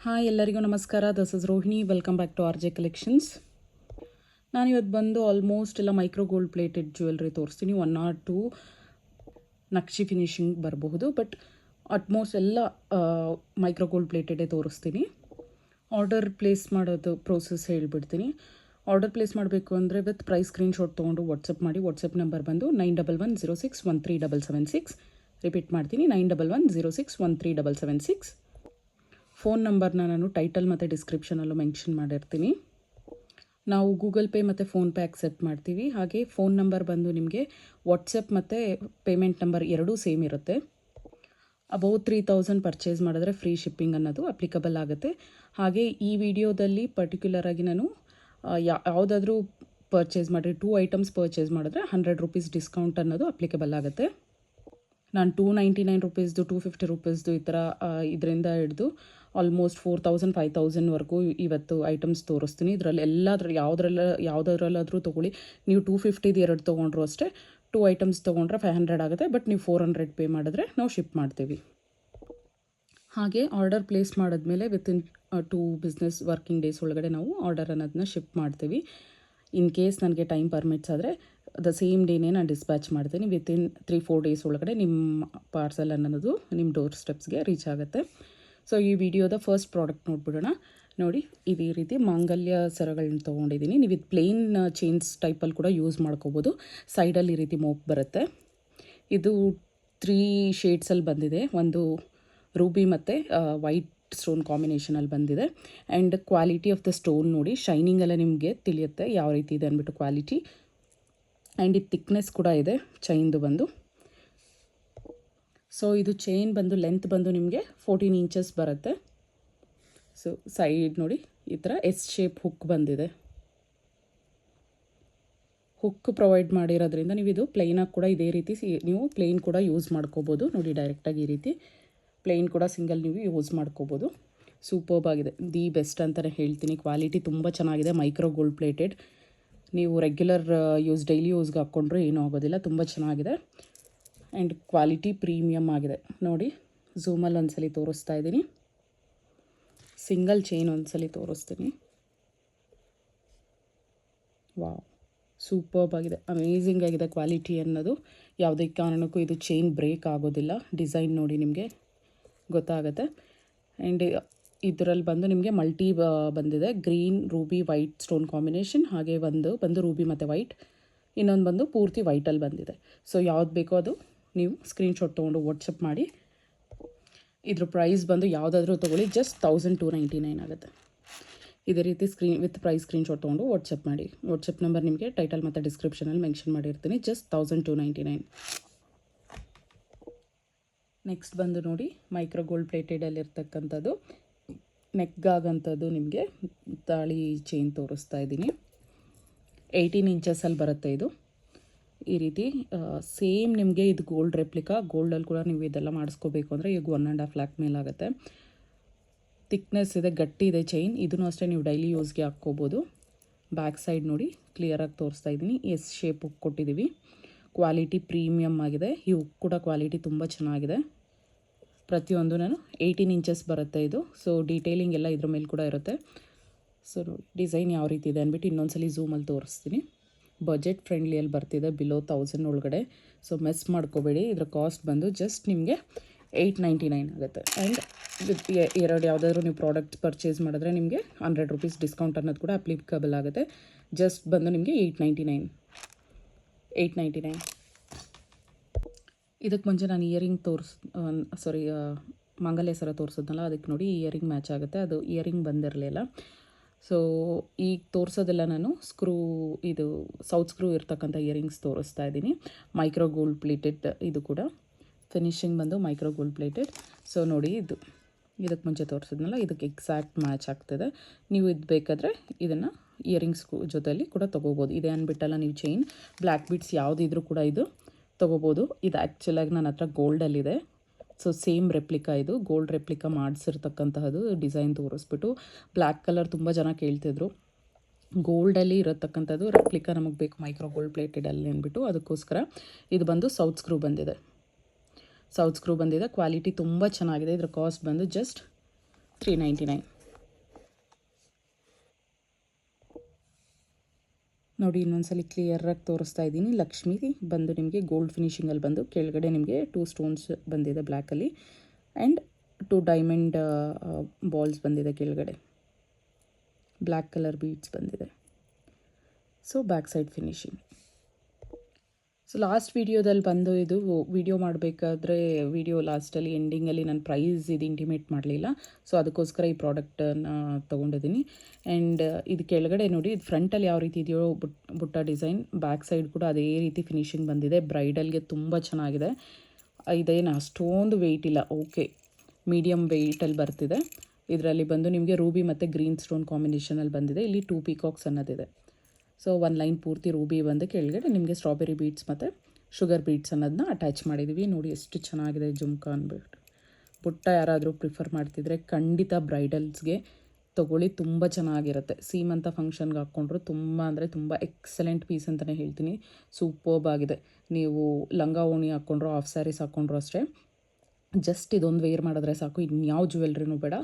Hi ಎಲ್ಲರಿಗೂ ನಮಸ್ಕಾರ. This is Rohini. Welcome back to RJ ಜೆ ಕಲೆಕ್ಷನ್ಸ್. ನಾನಿವತ್ತು ಬಂದು ಆಲ್ಮೋಸ್ಟ್ ಎಲ್ಲ ಮೈಕ್ರೋ ಗೋಲ್ಡ್ ಪ್ಲೇಟೆಡ್ ಜ್ಯುವೆಲ್ರಿ ತೋರಿಸ್ತೀನಿ. 1 or 2 ನಕ್ಷಿ ಫಿನಿಶಿಂಗ್ ಬರಬಹುದು, ಬಟ್ ಆಲ್ಮೋಸ್ಟ್ ಎಲ್ಲ ಮೈಕ್ರೋ ಗೋಲ್ಡ್ ಪ್ಲೇಟೆಡೇ ತೋರಿಸ್ತೀನಿ. ಆರ್ಡರ್ ಪ್ಲೇಸ್ ಮಾಡೋದು ಪ್ರೋಸೆಸ್ ಹೇಳಿಬಿಡ್ತೀನಿ. ಆರ್ಡರ್ ಪ್ಲೇಸ್ ಮಾಡಬೇಕು ಅಂದರೆ ವಿತ್ ಪ್ರೈಸ್ ಸ್ಕ್ರೀನ್ಶಾಟ್ ತೊಗೊಂಡು ವಾಟ್ಸಪ್ ಮಾಡಿ. ವಾಟ್ಸಪ್ ನಂಬರ್ ಬಂದು 9110613776. ರಿಪೀಟ್ ಮಾಡ್ತೀನಿ, 9110613776. ಫೋನ್ ನಂಬರ್ನ ನಾನು ಟೈಟಲ್ ಮತ್ತು ಡಿಸ್ಕ್ರಿಪ್ಷನಲ್ಲೂ ಮೆನ್ಷನ್ ಮಾಡಿರ್ತೀನಿ. ನಾವು ಗೂಗಲ್ ಪೇ ಮತ್ತು ಫೋನ್ಪೇ ಆಕ್ಸೆಪ್ಟ್ ಮಾಡ್ತೀವಿ. ಹಾಗೆ ಫೋನ್ ನಂಬರ್ ಬಂದು ನಿಮಗೆ ವಾಟ್ಸಪ್ ಮತ್ತು ಪೇಮೆಂಟ್ ನಂಬರ್ ಎರಡೂ ಸೇಮ್ ಇರುತ್ತೆ. ಅಬೌವ್ 3000 ಪರ್ಚೇಸ್ ಮಾಡಿದ್ರೆ ಫ್ರೀ ಶಿಪ್ಪಿಂಗ್ ಅನ್ನೋದು ಅಪ್ಲಿಕಬಲ್ ಆಗುತ್ತೆ. ಹಾಗೆ ಈ ವಿಡಿಯೋದಲ್ಲಿ ಪರ್ಟಿಕ್ಯುಲರಾಗಿ ನಾನು ಯಾವುದಾದ್ರೂ ಪರ್ಚೇಸ್ ಮಾಡಿರಿ 2 ಐಟಮ್ಸ್ ಪರ್ಚೇಸ್ ಮಾಡಿದ್ರೆ 100 ರೂಪೀಸ್ ಡಿಸ್ಕೌಂಟ್ ಅನ್ನೋದು ಅಪ್ಲಿಕಬಲ್ ಆಗುತ್ತೆ. ನಾನು 299 ರೂಪೀಸ್ದು 250 ರೂಪೀಸ್ದು ಈ ಥರ ಇದರಿಂದ ಹಿಡಿದು ಆಲ್ಮೋಸ್ಟ್ 4000 5000ವರೆಗೂ ಇವತ್ತು ಐಟಮ್ಸ್ ತೋರಿಸ್ತೀನಿ. ಇದರಲ್ಲಿ ಯಾವುದರಲ್ಲಾದರೂ ತೊಗೊಳ್ಳಿ. ನೀವು 250 ಎರಡು ತೊಗೊಂಡ್ರು ಅಷ್ಟೇ. 2 ಐಟಮ್ಸ್ ತೊಗೊಂಡ್ರೆ 500 ಆಗುತ್ತೆ, ಬಟ್ ನೀವು 400 ಪೇ ಮಾಡಿದ್ರೆ ನಾವು ಶಿಪ್ ಮಾಡ್ತೀವಿ. ಹಾಗೆ ಆರ್ಡರ್ ಪ್ಲೇಸ್ ಮಾಡಿದ್ಮೇಲೆ ವಿತಿನ್ 2 ಬಿಸ್ನೆಸ್ ವರ್ಕಿಂಗ್ ಡೇಸ್ ಒಳಗಡೆ ನಾವು ಆರ್ಡರ್ ಅನ್ನೋದನ್ನ ಶಿಪ್ ಮಾಡ್ತೀವಿ. ಇನ್ ಕೇಸ್ ನನಗೆ ಟೈಮ್ ಪರ್ಮಿಟ್ಸ್ ಆದರೆ ದ ಸೇಮ್ ಡೇನೇ ನಾನು ಡಿಸ್ಪ್ಯಾಚ್ ಮಾಡ್ತೀನಿ. ವಿತಿನ್ 3-4 ಡೇಸ್ ಒಳಗಡೆ ನಿಮ್ಮ ಪಾರ್ಸಲ್ ಅನ್ನೋದು ನಿಮ್ಮ ಡೋರ್ ಸ್ಟೆಪ್ಸ್ಗೆ ರೀಚ್ ಆಗುತ್ತೆ. ಸೊ ಈ ವಿಡಿಯೋದ ಫಸ್ಟ್ ಪ್ರಾಡಕ್ಟ್ ನೋಡ್ಬಿಡೋಣ. ನೋಡಿ, ಇದೇ ರೀತಿ ಮಾಂಗಲ್ಯ ಸರಗಳನ್ನ ತೊಗೊಂಡಿದ್ದೀನಿ. ನೀವು ಇದು ಪ್ಲೇನ್ ಚೈನ್ಸ್ ಟೈಪಲ್ಲಿ ಕೂಡ ಯೂಸ್ ಮಾಡ್ಕೋಬೋದು. ಸೈಡಲ್ಲಿ ಈ ರೀತಿ ಮೋಪ್ ಬರುತ್ತೆ. ಇದು 3 ಶೇಡ್ಸಲ್ಲಿ ಬಂದಿದೆ. ಒಂದು ರೂಬಿ ಮತ್ತು ವೈಟ್ ಸ್ಟೋನ್ ಕಾಂಬಿನೇಷನಲ್ಲಿ ಬಂದಿದೆ. And quality of the stone ನೋಡಿ, ಶೈನಿಂಗ್ ಎಲ್ಲ ನಿಮಗೆ ತಿಳಿಯುತ್ತೆ ಯಾವ ರೀತಿ ಇದೆ ಅಂದ್ಬಿಟ್ಟು ಕ್ವಾಲಿಟಿ. ಆ್ಯಂಡ್ ಇದು ಥಿಕ್ನೆಸ್ ಕೂಡ ಇದೆ ಚೈನ್ದು ಬಂದು. ಸೊ ಇದು ಚೈನ್ ಬಂದು ಲೆಂತ್ ಬಂದು ನಿಮಗೆ 14 ಇಂಚಸ್ ಬರುತ್ತೆ. ಸೊ ಸೈಡ್ ನೋಡಿ, ಈ ಥರ ಎಸ್ ಶೇಪ್ ಹುಕ್ ಬಂದಿದೆ. ಹುಕ್ ಪ್ರೊವೈಡ್ ಮಾಡಿರೋದ್ರಿಂದ ನೀವು ಇದು ಪ್ಲೈನಾಗಿ ಕೂಡ ಇದೇ ರೀತಿ ನೀವು ಪ್ಲೇನ್ ಕೂಡ ಯೂಸ್ ಮಾಡ್ಕೋಬೋದು. ನೋಡಿ, ಡೈರೆಕ್ಟಾಗಿ ಈ ರೀತಿ ಪ್ಲೇನ್ ಕೂಡ ಸಿಂಗಲ್ ನೀವು ಯೂಸ್ ಮಾಡ್ಕೋಬೋದು. ಸೂಪರ್ಬ್ ಆಗಿದೆ, ದಿ ಬೆಸ್ಟ್ ಅಂತಲೇ ಹೇಳ್ತೀನಿ. ಕ್ವಾಲಿಟಿ ತುಂಬ ಚೆನ್ನಾಗಿದೆ. Micro gold plated. ನೀವು ರೆಗ್ಯುಲರ್ ಡೈಲಿ ಯೂಸ್ಗೆ ಹಾಕ್ಕೊಂಡ್ರೂ ಏನೂ ಆಗೋದಿಲ್ಲ. ತುಂಬ ಚೆನ್ನಾಗಿದೆ ಆ್ಯಂಡ್ ಕ್ವಾಲಿಟಿ ಪ್ರೀಮಿಯಮ್ ಆಗಿದೆ. ನೋಡಿ, ಝೂಮಲ್ಲಿ ಒಂದ್ಸಲಿ ತೋರಿಸ್ತಾ ಇದ್ದೀನಿ. ಸಿಂಗಲ್ ಚೈನ್ ಒಂದ್ಸಲಿ ತೋರಿಸ್ತೀನಿ. ವಾವ್, ಸೂಪರ್ಬ್ ಆಗಿದೆ, ಅಮೇಝಿಂಗ್ ಆಗಿದೆ. ಕ್ವಾಲಿಟಿ ಅನ್ನೋದು ಯಾವುದೇ ಕಾರಣಕ್ಕೂ ಇದು ಚೈನ್ ಬ್ರೇಕ್ ಆಗೋದಿಲ್ಲ. ಡಿಸೈನ್ ನೋಡಿ ನಿಮಗೆ ಗೊತ್ತಾಗುತ್ತೆ. ಆ್ಯಂಡ್ ಇದರಲ್ಲಿ ಬಂದು ನಿಮಗೆ ಮಲ್ಟಿ ಬಂದಿದೆ. Green, Ruby, white stone combination. ಹಾಗೆ ಒಂದು ಬಂದು ರೂಬಿ ಮತ್ತು ವೈಟ್, ಇನ್ನೊಂದು ಬಂದು ಪೂರ್ತಿ ವೈಟಲ್ಲಿ ಬಂದಿದೆ. ಸೊ ಯಾವ್ದು ಬೇಕೋ ಅದು ನೀವು ಸ್ಕ್ರೀನ್ಶಾಟ್ ತೊಗೊಂಡು ವಾಟ್ಸಪ್ ಮಾಡಿ. ಇದ್ರ ಪ್ರೈಸ್ ಬಂದು ಯಾವುದಾದ್ರೂ ತೊಗೊಳ್ಳಿ ಜಸ್ಟ್ 1299 ಆಗುತ್ತೆ. ಇದೇ ರೀತಿ ವಿತ್ ಪ್ರೈಸ್ ಸ್ಕ್ರೀನ್ಶಾಟ್ ತೊಗೊಂಡು ವಾಟ್ಸಪ್ ಮಾಡಿ. ವಾಟ್ಸಪ್ ನಂಬರ್ ನಿಮಗೆ ಟೈಟಲ್ ಮತ್ತು ಡಿಸ್ಕ್ರಿಪ್ಷನಲ್ಲಿ ಮೆನ್ಷನ್ ಮಾಡಿರ್ತೀನಿ. ಜಸ್ಟ್ 1299. ನೆಕ್ಸ್ಟ್ ಬಂದು ನೋಡಿ, ಮೈಕ್ರೋ ಗೋಲ್ಡ್ ಪ್ಲೇಟೆಡಲ್ಲಿರ್ತಕ್ಕಂಥದ್ದು ನೆಕ್ಗಾಗಂಥದ್ದು ನಿಮಗೆ ತಾಳಿ ಚೈನ್ ತೋರಿಸ್ತಾ ಇದ್ದೀನಿ. 18 ಇಂಚಸಲ್ಲಿ ಬರುತ್ತೆ ಇದು. ಈ ರೀತಿ ಸೇಮ್ ನಿಮಗೆ ಇದು ಗೋಲ್ಡ್ ರೆಪ್ಲಿಕಾ. ಗೋಲ್ಡಲ್ಲಿ ಕೂಡ ನೀವು ಇದೆಲ್ಲ ಮಾಡಿಸ್ಕೋಬೇಕು ಅಂದರೆ ಈಗ 1.5 lakh ಮೇಲಾಗುತ್ತೆ. ಥಿಕ್ನೆಸ್ ಇದೆ, ಗಟ್ಟಿ ಇದೆ ಚೈನ್. ಇದನ್ನು ಅಷ್ಟೇ ನೀವು ಡೈಲಿ ಯೂಸ್ಗೆ ಹಾಕ್ಕೋಬೋದು. ಬ್ಯಾಕ್ ಸೈಡ್ ನೋಡಿ, ಕ್ಲಿಯರಾಗಿ ತೋರಿಸ್ತಾ ಇದ್ದೀನಿ. ಎಸ್ ಶೇಪ್ ಹುಕ್ ಕೊಟ್ಟಿದ್ದೀವಿ. ಕ್ವಾಲಿಟಿ ಪ್ರೀಮಿಯಮ್ ಆಗಿದೆ. ಈ ಹುಕ್ ಕೂಡ ಕ್ವಾಲಿಟಿ ತುಂಬ ಚೆನ್ನಾಗಿದೆ. ಪ್ರತಿಯೊಂದು ನಾನು 18 ಇಂಚಸ್ ಬರುತ್ತೆ ಇದು. ಸೊ ಡೀಟೇಲಿಂಗ್ ಎಲ್ಲ ಇದ್ರ ಮೇಲೆ ಕೂಡ ಇರುತ್ತೆ. ಸೊ ನೋಡಿ, ಡಿಸೈನ್ ಯಾವ ರೀತಿ ಇದೆ ಅಂದ್ಬಿಟ್ಟು ಇನ್ನೊಂದ್ಸಲಿ ಝೂಮಲ್ಲಿ ತೋರಿಸ್ತೀನಿ. ಬಜೆಟ್ ಫ್ರೆಂಡ್ಲಿಯಲ್ಲಿ ಬರ್ತಿದೆ, ಬಿಲೋ 1000 ಒಳಗಡೆ. ಸೊ ಮಿಸ್ ಮಾಡ್ಕೋಬೇಡಿ. ಇದರ ಕಾಸ್ಟ್ ಬಂದು ಜಸ್ಟ್ ನಿಮಗೆ 899 ಆಗುತ್ತೆ. ಆ್ಯಂಡ್ ಎರಡು ಯಾವುದಾದ್ರೂ ನೀವು ಪ್ರಾಡಕ್ಟ್ ಪರ್ಚೇಸ್ ಮಾಡಿದ್ರೆ ನಿಮಗೆ 100 ರೂಪೀಸ್ ಡಿಸ್ಕೌಂಟ್ ಅನ್ನೋದು ಕೂಡ ಅಪ್ಲಿಕಬಲ್ ಆಗುತ್ತೆ. ಜಸ್ಟ್ ಬಂದು ನಿಮಗೆ 899. ಇದಕ್ಕೆ ಮುಂಚೆ ನಾನು ಇಯರಿಂಗ್ ಮಾಂಗಲ್ಯ ಸರ ತೋರಿಸೋದ್ನಲ್ಲ, ಅದಕ್ಕೆ ನೋಡಿ ಇಯರಿಂಗ್ ಮ್ಯಾಚ್ ಆಗುತ್ತೆ. ಅದು ಇಯರಿಂಗ್ ಬಂದಿರಲಿಲ್ಲ. ಸೊ ಈಗ ತೋರಿಸೋದೆಲ್ಲ ನಾನು ಇದು ಸೌತ್ ಸ್ಕ್ರೂ ಇರ್ತಕ್ಕಂಥ ಇಯರಿಂಗ್ಸ್ ತೋರಿಸ್ತಾ ಇದ್ದೀನಿ. Micro gold plated. ಇದು ಕೂಡ ಫಿನಿಶಿಂಗ್ ಬಂದು ಮೈಕ್ರೋ ಗೋಲ್ಡ್ ಪ್ಲೇಟೆಡ್. ಸೊ ನೋಡಿ, ಇದಕ್ಕೆ ಮುಂಚೆ ತೋರಿಸಿದ್ನಲ್ಲ, ಇದಕ್ಕೆ ಎಕ್ಸಾಕ್ಟ್ ಮ್ಯಾಚ್ ಆಗ್ತದೆ. ನೀವು ಇದು ಬೇಕಾದರೆ ಇದನ್ನು ಇಯರಿಂಗ್ಸ್ ಜೊತೆಯಲ್ಲಿ ಕೂಡ ತೊಗೋಬೋದು. ಇದೇ ಅಂದ್ಬಿಟ್ಟಲ್ಲ ನೀವು ಚೈನ್, ಬ್ಲ್ಯಾಕ್ ಬೀಡ್ಸ್ ಯಾವುದಿದ್ರೂ ಕೂಡ ಇದು ತೊಗೋಬೋದು. ಇದು ಆ್ಯಕ್ಚುಲಾಗಿ ನನ್ನ ಹತ್ರ ಗೋಲ್ಡಲ್ಲಿದೆ. ಸೊ ಸೇಮ್ ರೆಪ್ಲಿಕಾ, ಇದು ಗೋಲ್ಡ್ ರೆಪ್ಲಿಕಾ ಮಾಡಿಸಿರ್ತಕ್ಕಂತಹದ್ದು. ಡಿಸೈನ್ ತೋರಿಸ್ಬಿಟ್ಟು ಬ್ಲ್ಯಾಕ್ ಕಲರ್ ತುಂಬ ಜನ ಕೇಳ್ತಿದ್ರು. ಗೋಲ್ಡಲ್ಲಿ ಇರತಕ್ಕಂಥದ್ದು ರೆಪ್ಲಿಕಾ ನಮಗೆ ಬೇಕು ಮೈಕ್ರೋ ಗೋಲ್ಡ್ ಪ್ಲೇಟೆಡಲ್ಲಿ ಅಂದ್ಬಿಟ್ಟು, ಅದಕ್ಕೋಸ್ಕರ ಇದು ಬಂದು ಸೌತ್ ಸ್ಕ್ರೂ ಬಂದಿದೆ. ಕ್ವಾಲಿಟಿ ತುಂಬ ಚೆನ್ನಾಗಿದೆ. ಇದರ ಕಾಸ್ಟ್ ಬಂದು ಜಸ್ಟ್ 399. ನೋಡಿ ಇನ್ನೊಂದ್ಸಲಿ ಕ್ಲಿಯರಾಗಿ ತೋರಿಸ್ತಾ ಇದ್ದೀನಿ. ಲಕ್ಷ್ಮಿ ಬಂದು ನಿಮಗೆ ಗೋಲ್ಡ್ ಫಿನಿಷಿಂಗಲ್ಲಿ ಬಂದು ಕೆಳಗಡೆ ನಿಮಗೆ 2 ಸ್ಟೋನ್ಸ್ ಬಂದಿದೆ ಬ್ಲ್ಯಾಕಲ್ಲಿ ಆ್ಯಂಡ್ 2 ಡೈಮಂಡ್ ಬಾಲ್ಸ್ ಬಂದಿದೆ ಕೆಳಗಡೆ. ಬ್ಲ್ಯಾಕ್ ಕಲರ್ ಬೀಡ್ಸ್ ಬಂದಿದೆ. So back side finishing. So last ವೀಡಿಯೋದಲ್ಲಿ ಬಂದು ಇದು ವಿಡಿಯೋ ಮಾಡಬೇಕಾದ್ರೆ ವಿಡಿಯೋ ಲಾಸ್ಟಲ್ಲಿ ಎಂಡಿಂಗಲ್ಲಿ ನಾನು ಪ್ರೈಸ್ ಇದು ಇಂಟಿಮೇಟ್ ಮಾಡಲಿಲ್ಲ. ಸೊ ಅದಕ್ಕೋಸ್ಕರ ಈ ಪ್ರಾಡಕ್ಟನ್ನು ತೊಗೊಂಡಿದ್ದೀನಿ. ಆ್ಯಂಡ್ ಇದು ಕೆಳಗಡೆ ನೋಡಿ, ಇದು ಫ್ರಂಟಲ್ಲಿ ಯಾವ ರೀತಿ ಇದೆಯೋ ಬುಟ್ಟ ಡಿಸೈನ್, ಬ್ಯಾಕ್ ಸೈಡ್ ಕೂಡ ಅದೇ ರೀತಿ ಫಿನಿಷಿಂಗ್ ಬಂದಿದೆ. ಬ್ರೈಡಲ್ಗೆ ತುಂಬ ಚೆನ್ನಾಗಿದೆ. ಇದೇನು ಅಷ್ಟೊಂದು ವೆಯ್ಟ್ ಇಲ್ಲ, ಓಕೆ ಮೀಡಿಯಮ್ ವೆಯ್ಟಲ್ಲಿ ಬರ್ತಿದೆ. ಇದರಲ್ಲಿ ಬಂದು ನಿಮಗೆ ರೂಬಿ ಮತ್ತು ಗ್ರೀನ್ ಸ್ಟೋನ್ ಕಾಂಬಿನೇಷನಲ್ಲಿ ಬಂದಿದೆ. ಇಲ್ಲಿ 2 ಪೀಕಾಕ್ಸ್ ಅನ್ನೋದಿದೆ. ಸೊ ಒಂದು ಲೈನ್ ಪೂರ್ತಿ ರೂಬಿ ಬಂದು ಕೆಳಗಡೆ ನಿಮಗೆ ಸ್ಟ್ರಾಬೆರಿ ಬೀಡ್ಸ್ ಮತ್ತು ಶುಗರ್ ಬೀಡ್ಸ್ ಅನ್ನೋದನ್ನ ಅಟ್ಯಾಚ್ ಮಾಡಿದ್ದೀವಿ. ನೋಡಿ ಎಷ್ಟು ಚೆನ್ನಾಗಿದೆ ಜುಮ್ಕಾ ಅಂದ್ಬಿಟ್ಟು. ಬುಟ್ಟ ಯಾರಾದರೂ ಪ್ರಿಫರ್ ಮಾಡ್ತಿದ್ರೆ ಖಂಡಿತ ಬ್ರೈಡಲ್ಸ್ಗೆ ತೊಗೊಳ್ಳಿ, ತುಂಬ ಚೆನ್ನಾಗಿರುತ್ತೆ. ಸೀಮಂತ ಫಂಕ್ಷನ್ಗೆ ಹಾಕ್ಕೊಂಡ್ರು ತುಂಬ ಅಂದರೆ ತುಂಬ ಎಕ್ಸಲೆಂಟ್ ಪೀಸ್ ಅಂತಲೇ ಹೇಳ್ತೀನಿ. ಸೂಪರ್ಬ್ ಆಗಿದೆ. ನೀವು ಲಂಗ ಓಣಿ ಹಾಕ್ಕೊಂಡ್ರು, ಹಾಫ್ ಸ್ಯಾರೀಸ್ ಹಾಕ್ಕೊಂಡ್ರು ಅಷ್ಟೇ, ಜಸ್ಟ್ ಇದೊಂದು ವೇರ್ ಮಾಡಿದ್ರೆ ಸಾಕು, ಇನ್ಯಾವ ಜ್ಯುವೆಲ್ರಿನೂ ಬೇಡ,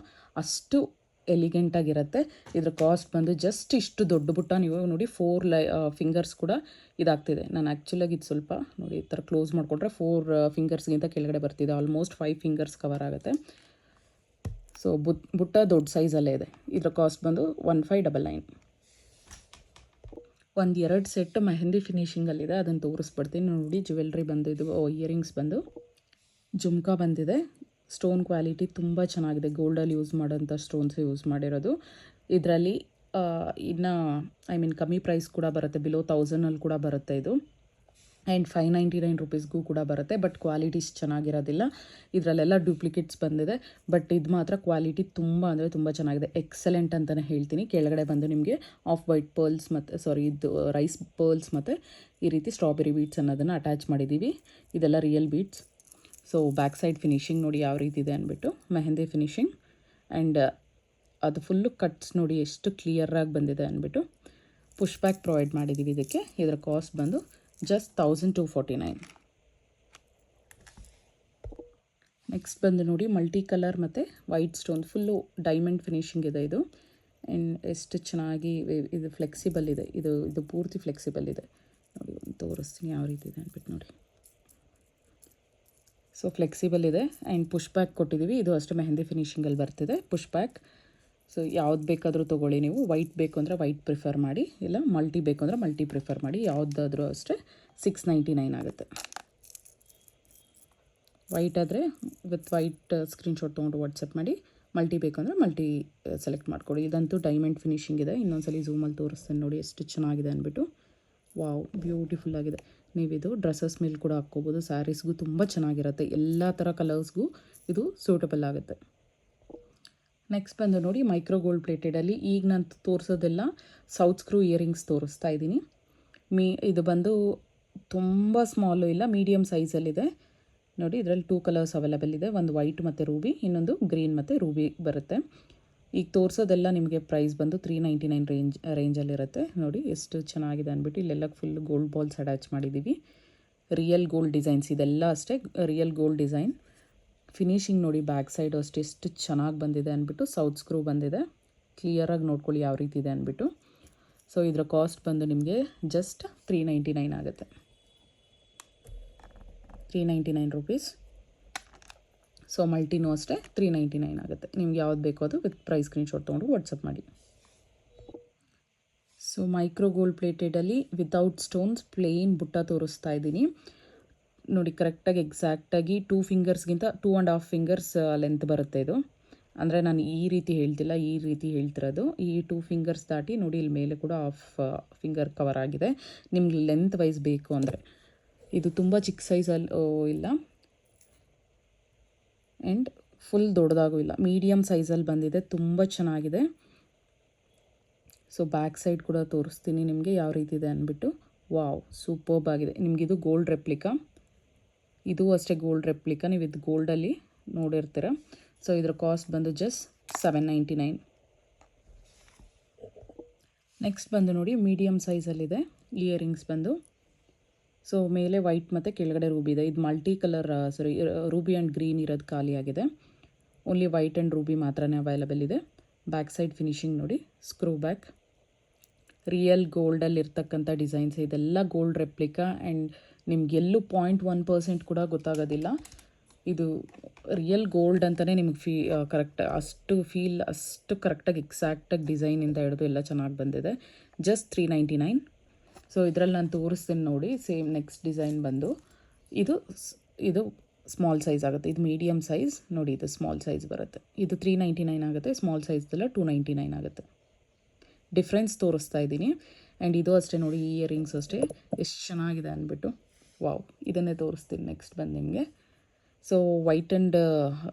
ಅಷ್ಟು ಎಲಿಗೆಂಟಾಗಿರುತ್ತೆ. ಇದ್ರ ಕಾಸ್ಟ್ ಬಂದು ಜಸ್ಟ್ ಇಷ್ಟು ದೊಡ್ಡ ಬುಟ್ಟ, ನೀವು ನೋಡಿ 4 ಫಿಂಗರ್ಸ್ ಕೂಡ ಇದಾಗ್ತಿದೆ. ನಾನು ಆ್ಯಕ್ಚುಲಾಗಿ ಇದು ಸ್ವಲ್ಪ ನೋಡಿ ಈ ಥರ ಕ್ಲೋಸ್ ಮಾಡಿಕೊಂಡ್ರೆ 4 ಫಿಂಗರ್ಸ್ಗಿಂತ ಕೆಳಗಡೆ ಬರ್ತಿದೆ. ಆಲ್ಮೋಸ್ಟ್ 5 ಫಿಂಗರ್ಸ್ ಕವರ್ ಆಗುತ್ತೆ. ಸೊ ಬುಟ್ಟ ದೊಡ್ಡ ಸೈಜಲ್ಲೇ ಇದೆ. ಇದರ ಕಾಸ್ಟ್ ಬಂದು 1599. ಒಂದು 2 ಸೆಟ್ ಮೆಹಂದಿ ಫಿನಿಷಿಂಗಲ್ಲಿದೆ, ಅದನ್ನು ತೋರಿಸ್ಬಿಡ್ತೀನಿ ನೋಡಿ. ಜ್ಯುವೆಲ್ರಿ ಬಂದು ಇದು ಇಯರಿಂಗ್ಸ್ ಬಂದು ಜುಮ್ಕಾ ಬಂದಿದೆ. ಸ್ಟೋನ್ ಕ್ವಾಲಿಟಿ ತುಂಬ ಚೆನ್ನಾಗಿದೆ. ಗೋಲ್ಡಲ್ಲಿ ಯೂಸ್ ಮಾಡೋಂಥ ಸ್ಟೋನ್ಸ್ ಯೂಸ್ ಮಾಡಿರೋದು. ಇದರಲ್ಲಿ ಇನ್ನು ಕಮ್ಮಿ ಪ್ರೈಸ್ ಕೂಡ ಬರುತ್ತೆ, ಬಿಲೋ 1000ಅಲ್ಲಿ ಕೂಡ ಬರುತ್ತೆ ಇದು. ಆ್ಯಂಡ್ 599 ರುಪೀಸ್ಗೂ ಕೂಡ ಬರುತ್ತೆ. ಬಟ್ ಕ್ವಾಲಿಟೀಸ್ ಚೆನ್ನಾಗಿರೋದಿಲ್ಲ. ಇದರಲ್ಲೆಲ್ಲ ಡೂಪ್ಲಿಕೇಟ್ಸ್ ಬಂದಿದೆ. ಬಟ್ ಇದು ಮಾತ್ರ ಕ್ವಾಲಿಟಿ ತುಂಬ ಅಂದರೆ ತುಂಬ ಚೆನ್ನಾಗಿದೆ, ಎಕ್ಸಲೆಂಟ್ ಅಂತಲೇ ಹೇಳ್ತೀನಿ. ಕೆಳಗಡೆ ಬಂದು ನಿಮಗೆ ಆಫ್ ವೈಟ್ ಪರ್ಲ್ಸ್ ಮತ್ತು ಇದು ರೈಸ್ ಪರ್ಲ್ಸ್ ಮತ್ತು ಈ ರೀತಿ ಸ್ಟ್ರಾಬೆರಿ ಬೀಡ್ಸ್ ಅನ್ನೋದನ್ನು ಅಟ್ಯಾಚ್ ಮಾಡಿದ್ದೀವಿ. ಇದೆಲ್ಲ real beads. So back side finishing ನೋಡಿ ಯಾವ ರೀತಿ ಇದೆ ಅಂದ್ಬಿಟ್ಟು, ಮೆಹಂದಿ ಫಿನಿಷಿಂಗ್. ಆ್ಯಂಡ್ ಅದು ಫುಲ್ಲು ಕಟ್ಸ್ ನೋಡಿ ಎಷ್ಟು ಕ್ಲಿಯರಾಗಿ ಬಂದಿದೆ ಅಂದ್ಬಿಟ್ಟು ಪುಷ್ ಬ್ಯಾಕ್ ಪ್ರೊವೈಡ್ ಮಾಡಿದ್ದೀವಿ ಇದಕ್ಕೆ. ಇದರ ಕಾಸ್ಟ್ ಬಂದು ಜಸ್ಟ್ 1249. ನೆಕ್ಸ್ಟ್ ಬಂದು ನೋಡಿ ಮಲ್ಟಿ ಕಲರ್ ಮತ್ತು white stone full diamond finishing ಇದೆ ಇದು. ಆ್ಯಂಡ್ ಎಷ್ಟು ಚೆನ್ನಾಗಿ ಇದು ಫ್ಲೆಕ್ಸಿಬಲ್ ಇದೆ, ಇದು ಪೂರ್ತಿ ಫ್ಲೆಕ್ಸಿಬಲ್ ಇದೆ ನೋಡಿ. ತೋರಿಸ್ತೀನಿ ಯಾವ ರೀತಿ ಇದೆ ಅಂದ್ಬಿಟ್ಟು ನೋಡಿ. ಸೊ ಫ್ಲೆಕ್ಸಿಬಲ್ ಇದೆ ಆ್ಯಂಡ್ ಪುಷ್ ಬ್ಯಾಕ್ ಕೊಟ್ಟಿದ್ದೀವಿ. ಇದು ಅಷ್ಟು ಮೆಹಂದಿ ಫಿನಿಷಿಂಗಲ್ಲಿ ಬರ್ತಿದೆ ಪುಷ್ ಬ್ಯಾಕ್. ಸೊ ಯಾವ್ದು ಬೇಕಾದರೂ ತೊಗೊಳ್ಳಿ ನೀವು. ವೈಟ್ ಬೇಕು ಅಂದರೆ ವೈಟ್ ಪ್ರಿಫರ್ ಮಾಡಿ, ಇಲ್ಲ ಮಲ್ಟಿ ಬೇಕು ಅಂದರೆ ಮಲ್ಟಿ ಪ್ರಿಫರ್ ಮಾಡಿ. ಯಾವುದಾದ್ರೂ ಅಷ್ಟೇ 699 ಆಗುತ್ತೆ. ವೈಟ್ ಆದರೆ ವಿತ್ ವೈಟ್ ಸ್ಕ್ರೀನ್ಶಾಟ್ ತೊಗೊಂಡು ವಾಟ್ಸಪ್ ಮಾಡಿ. ಮಲ್ಟಿ ಬೇಕು ಅಂದರೆ ಮಲ್ಟಿ ಸೆಲೆಕ್ಟ್ ಮಾಡಿಕೊಡಿ. ಇದಂತೂ ಡೈಮಂಡ್ ಫಿನಿಷಿಂಗ್ ಇದೆ. ಇನ್ನೊಂದ್ಸಲಿ ಝೂಮಲ್ಲಿ ತೋರಿಸ್ತೇನೆ ನೋಡಿ ಎಷ್ಟು ಚೆನ್ನಾಗಿದೆ ಅಂದ್ಬಿಟ್ಟು. ವಾವ್, ಬ್ಯೂಟಿಫುಲ್ ಆಗಿದೆ. ನೀವಿದು ಡ್ರೆಸ್ಸಸ್ ಮೇಲೆ ಕೂಡ ಹಾಕ್ಕೋಬೋದು, ಸ್ಯಾರೀಸ್ಗೂ ತುಂಬ ಚೆನ್ನಾಗಿರುತ್ತೆ. ಎಲ್ಲ ಥರ ಕಲರ್ಸ್ಗೂ ಇದು ಸೂಟಬಲ್ ಆಗುತ್ತೆ. ನೆಕ್ಸ್ಟ್ ಬಂದು ನೋಡಿ ಮೈಕ್ರೋ ಗೋಲ್ಡ್ ಪ್ಲೇಟೆಡಲ್ಲಿ ಈಗ ನಾನು ತೋರಿಸೋದೆಲ್ಲ ಸೌತ್ ಸ್ಕ್ರೂ ಇಯರಿಂಗ್ಸ್ ತೋರಿಸ್ತಾ ಇದ್ದೀನಿ. ಇದು ಬಂದು ತುಂಬ ಸ್ಮಾಲು ಇಲ್ಲ, ಮೀಡಿಯಮ್ ಸೈಜಲ್ಲಿದೆ ನೋಡಿ. ಇದರಲ್ಲಿ 2 ಕಲರ್ಸ್ ಅವೈಲೇಬಲ್ ಇದೆ, ಒಂದು ವೈಟ್ ಮತ್ತು ರೂಬಿ, ಇನ್ನೊಂದು ಗ್ರೀನ್ ಮತ್ತು ರೂಬಿ ಬರುತ್ತೆ. ಈಗ ತೋರಿಸೋದೆಲ್ಲ ನಿಮಗೆ ಪ್ರೈಸ್ ಬಂದು 399 ರೇಂಜಲ್ಲಿರುತ್ತೆ. ನೋಡಿ ಎಷ್ಟು ಚೆನ್ನಾಗಿದೆ ಅಂದ್ಬಿಟ್ಟು. ಇಲ್ಲೆಲ್ಲ ಫುಲ್ ಗೋಲ್ಡ್ ಬಾಲ್ಸ್ ಅಟ್ಯಾಚ್ ಮಾಡಿದ್ದೀವಿ. ರಿಯಲ್ ಗೋಲ್ಡ್ ಡಿಸೈನ್ಸ್, ಇದೆಲ್ಲ ಅಷ್ಟೇ ರಿಯಲ್ ಗೋಲ್ಡ್ ಡಿಸೈನ್. ಫಿನಿಷಿಂಗ್ ನೋಡಿ ಬ್ಯಾಕ್ ಸೈಡು ಅಷ್ಟೇ ಎಷ್ಟು ಚೆನ್ನಾಗಿ ಬಂದಿದೆ ಅಂದ್ಬಿಟ್ಟು. ಸೌತ್ ಸ್ಕ್ರೂ ಬಂದಿದೆ, ಕ್ಲಿಯರಾಗಿ ನೋಡ್ಕೊಳ್ಳಿ ಯಾವ ರೀತಿ ಇದೆ ಅಂದ್ಬಿಟ್ಟು. ಸೊ ಇದರ ಕಾಸ್ಟ್ ಬಂದು ನಿಮಗೆ ಜಸ್ಟ್ 399 ಆಗುತ್ತೆ. 399 ರುಪೀಸ್. ಸೊ ಮಲ್ಟಿನೂ ಅಷ್ಟೇ 399 ಆಗುತ್ತೆ. ನಿಮ್ಗೆ ಯಾವ್ದು ಬೇಕೋ ಅದು ವಿತ್ ಪ್ರೈಸ್ ಸ್ಕ್ರೀನ್ಶಾಟ್ ತೊಗೊಂಡು ವಾಟ್ಸಪ್ ಮಾಡಿ. ಸೊ ಮೈಕ್ರೋ ಗೋಲ್ಡ್ ಪ್ಲೇಟೆಡಲ್ಲಿ ವಿತೌಟ್ ಸ್ಟೋನ್ಸ್ ಪ್ಲೇನ್ ಬುಟ್ಟ ತೋರಿಸ್ತಾ ಇದ್ದೀನಿ ನೋಡಿ. ಕರೆಕ್ಟಾಗಿ ಎಕ್ಸಾಕ್ಟಾಗಿ 2 ಫಿಂಗರ್ಸ್ಗಿಂತ 2.5 ಫಿಂಗರ್ಸ್ ಲೆಂತ್ ಬರುತ್ತೆ ಇದು. ಅಂದರೆ ನಾನು ಈ ರೀತಿ ಹೇಳ್ತಿಲ್ಲ, ಈ ರೀತಿ ಹೇಳ್ತಿರೋದು. ಈ 2 ಫಿಂಗರ್ಸ್ ದಾಟಿ ನೋಡಿ, ಇಲ್ಲಿ ಮೇಲೆ ಕೂಡ ಹಾಫ್ ಫಿಂಗರ್ ಕವರ್ ಆಗಿದೆ. ನಿಮ್ಗೆ ಲೆಂತ್ ವೈಸ್ ಬೇಕು ಅಂದರೆ. ಇದು ತುಂಬ ಚಿಕ್ಕ ಸೈಜಲ್ಲಿ ಇಲ್ಲ ಆ್ಯಂಡ್ ಫುಲ್ ದೊಡ್ಡದಾಗೂ ಇಲ್ಲ, ಮೀಡಿಯಮ್ ಸೈಜಲ್ಲಿ ಬಂದಿದೆ. ತುಂಬ ಚೆನ್ನಾಗಿದೆ. ಸೊ ಬ್ಯಾಕ್ ಸೈಡ್ ಕೂಡ ತೋರಿಸ್ತೀನಿ ನಿಮಗೆ ಯಾವ ರೀತಿ ಇದೆ ಅಂದ್ಬಿಟ್ಟು. ವಾವ್, ಸೂಪರ್ಬ್ ಆಗಿದೆ. ನಿಮಗಿದು ಗೋಲ್ಡ್ ರೆಪ್ಲಿಕಾ, ಇದು ಅಷ್ಟೇ ಗೋಲ್ಡ್ ರೆಪ್ಲಿಕಾ. ನೀವು ಇದು ಗೋಲ್ಡಲ್ಲಿ ನೋಡಿರ್ತೀರ. ಸೊ ಇದರ ಕಾಸ್ಟ್ ಬಂದು ಜಸ್ಟ್ 799. ನೆಕ್ಸ್ಟ್ ಬಂದು ನೋಡಿ ಮೀಡಿಯಮ್ ಸೈಜಲ್ಲಿದೆ ಇಯರಿಂಗ್ಸ್ ಬಂದು. ಸೊ ಮೇಲೆ ವೈಟ್ ಮತ್ತು ಕೆಳಗಡೆ ರೂಬಿ ಇದೆ. ಇದು multi colour Ruby and green ಇರೋದು ಖಾಲಿಯಾಗಿದೆ. ಓನ್ಲಿ ವೈಟ್ ಆ್ಯಂಡ್ ರೂಬಿ ಮಾತ್ರನೇ ಅವೈಲೇಬಲ್ ಇದೆ. ಬ್ಯಾಕ್ ಸೈಡ್ ಫಿನಿಷಿಂಗ್ ನೋಡಿ, ಸ್ಕ್ರೂ ಬ್ಯಾಕ್. ರಿಯಲ್ ಗೋಲ್ಡಲ್ಲಿ ಇರ್ತಕ್ಕಂಥ ಡಿಸೈನ್ಸ್, ಇದೆಲ್ಲ ಗೋಲ್ಡ್ ರೆಪ್ಲಿಕಾ. ಆ್ಯಂಡ್ ನಿಮಗೆಲ್ಲೂ 0.1% ಕೂಡ ಗೊತ್ತಾಗೋದಿಲ್ಲ. ಇದು ರಿಯಲ್ ಗೋಲ್ಡ್ ಅಂತಲೇ ನಿಮಗೆ ಕರೆಕ್ಟ್ ಅಷ್ಟು ಕರೆಕ್ಟಾಗಿ ಎಕ್ಸಾಕ್ಟಾಗಿ ಡಿಸೈನಿಂದ ಹಿಡಿದು ಎಲ್ಲ ಚೆನ್ನಾಗಿ ಬಂದಿದೆ. ಜಸ್ಟ್ 399. ಸೊ ಇದರಲ್ಲಿ ನಾನು ತೋರಿಸ್ತೀನಿ ನೋಡಿ. ಸೇಮ್ ನೆಕ್ಸ್ಟ್ ಡಿಸೈನ್ ಬಂದು ಇದು ಸ್ಮಾಲ್ ಸೈಜ್ ಆಗುತ್ತೆ. ಇದು ಮೀಡಿಯಮ್ ಸೈಜ್ ನೋಡಿ, ಇದು ಸ್ಮಾಲ್ ಸೈಜ್ ಬರುತ್ತೆ. ಇದು 399 ಆಗುತ್ತೆ. ಸ್ಮಾಲ್ ಸೈಜ್ದೆಲ್ಲ 299 ಆಗುತ್ತೆ. ಡಿಫ್ರೆನ್ಸ್ ತೋರಿಸ್ತಾ ಇದ್ದೀನಿ. ಆ್ಯಂಡ್ ಇದು ಅಷ್ಟೇ ನೋಡಿ, ಈ ಇಯರಿಂಗ್ಸ್ ಅಷ್ಟೇ ಎಷ್ಟು ಚೆನ್ನಾಗಿದೆ ಅಂದ್ಬಿಟ್ಟು. ವಾವ್, ಇದನ್ನೇ ತೋರಿಸ್ತೀನಿ ನೆಕ್ಸ್ಟ್ ಬಂದು ನಿಮಗೆ. ಸೊ ವೈಟ್ ಆ್ಯಂಡ್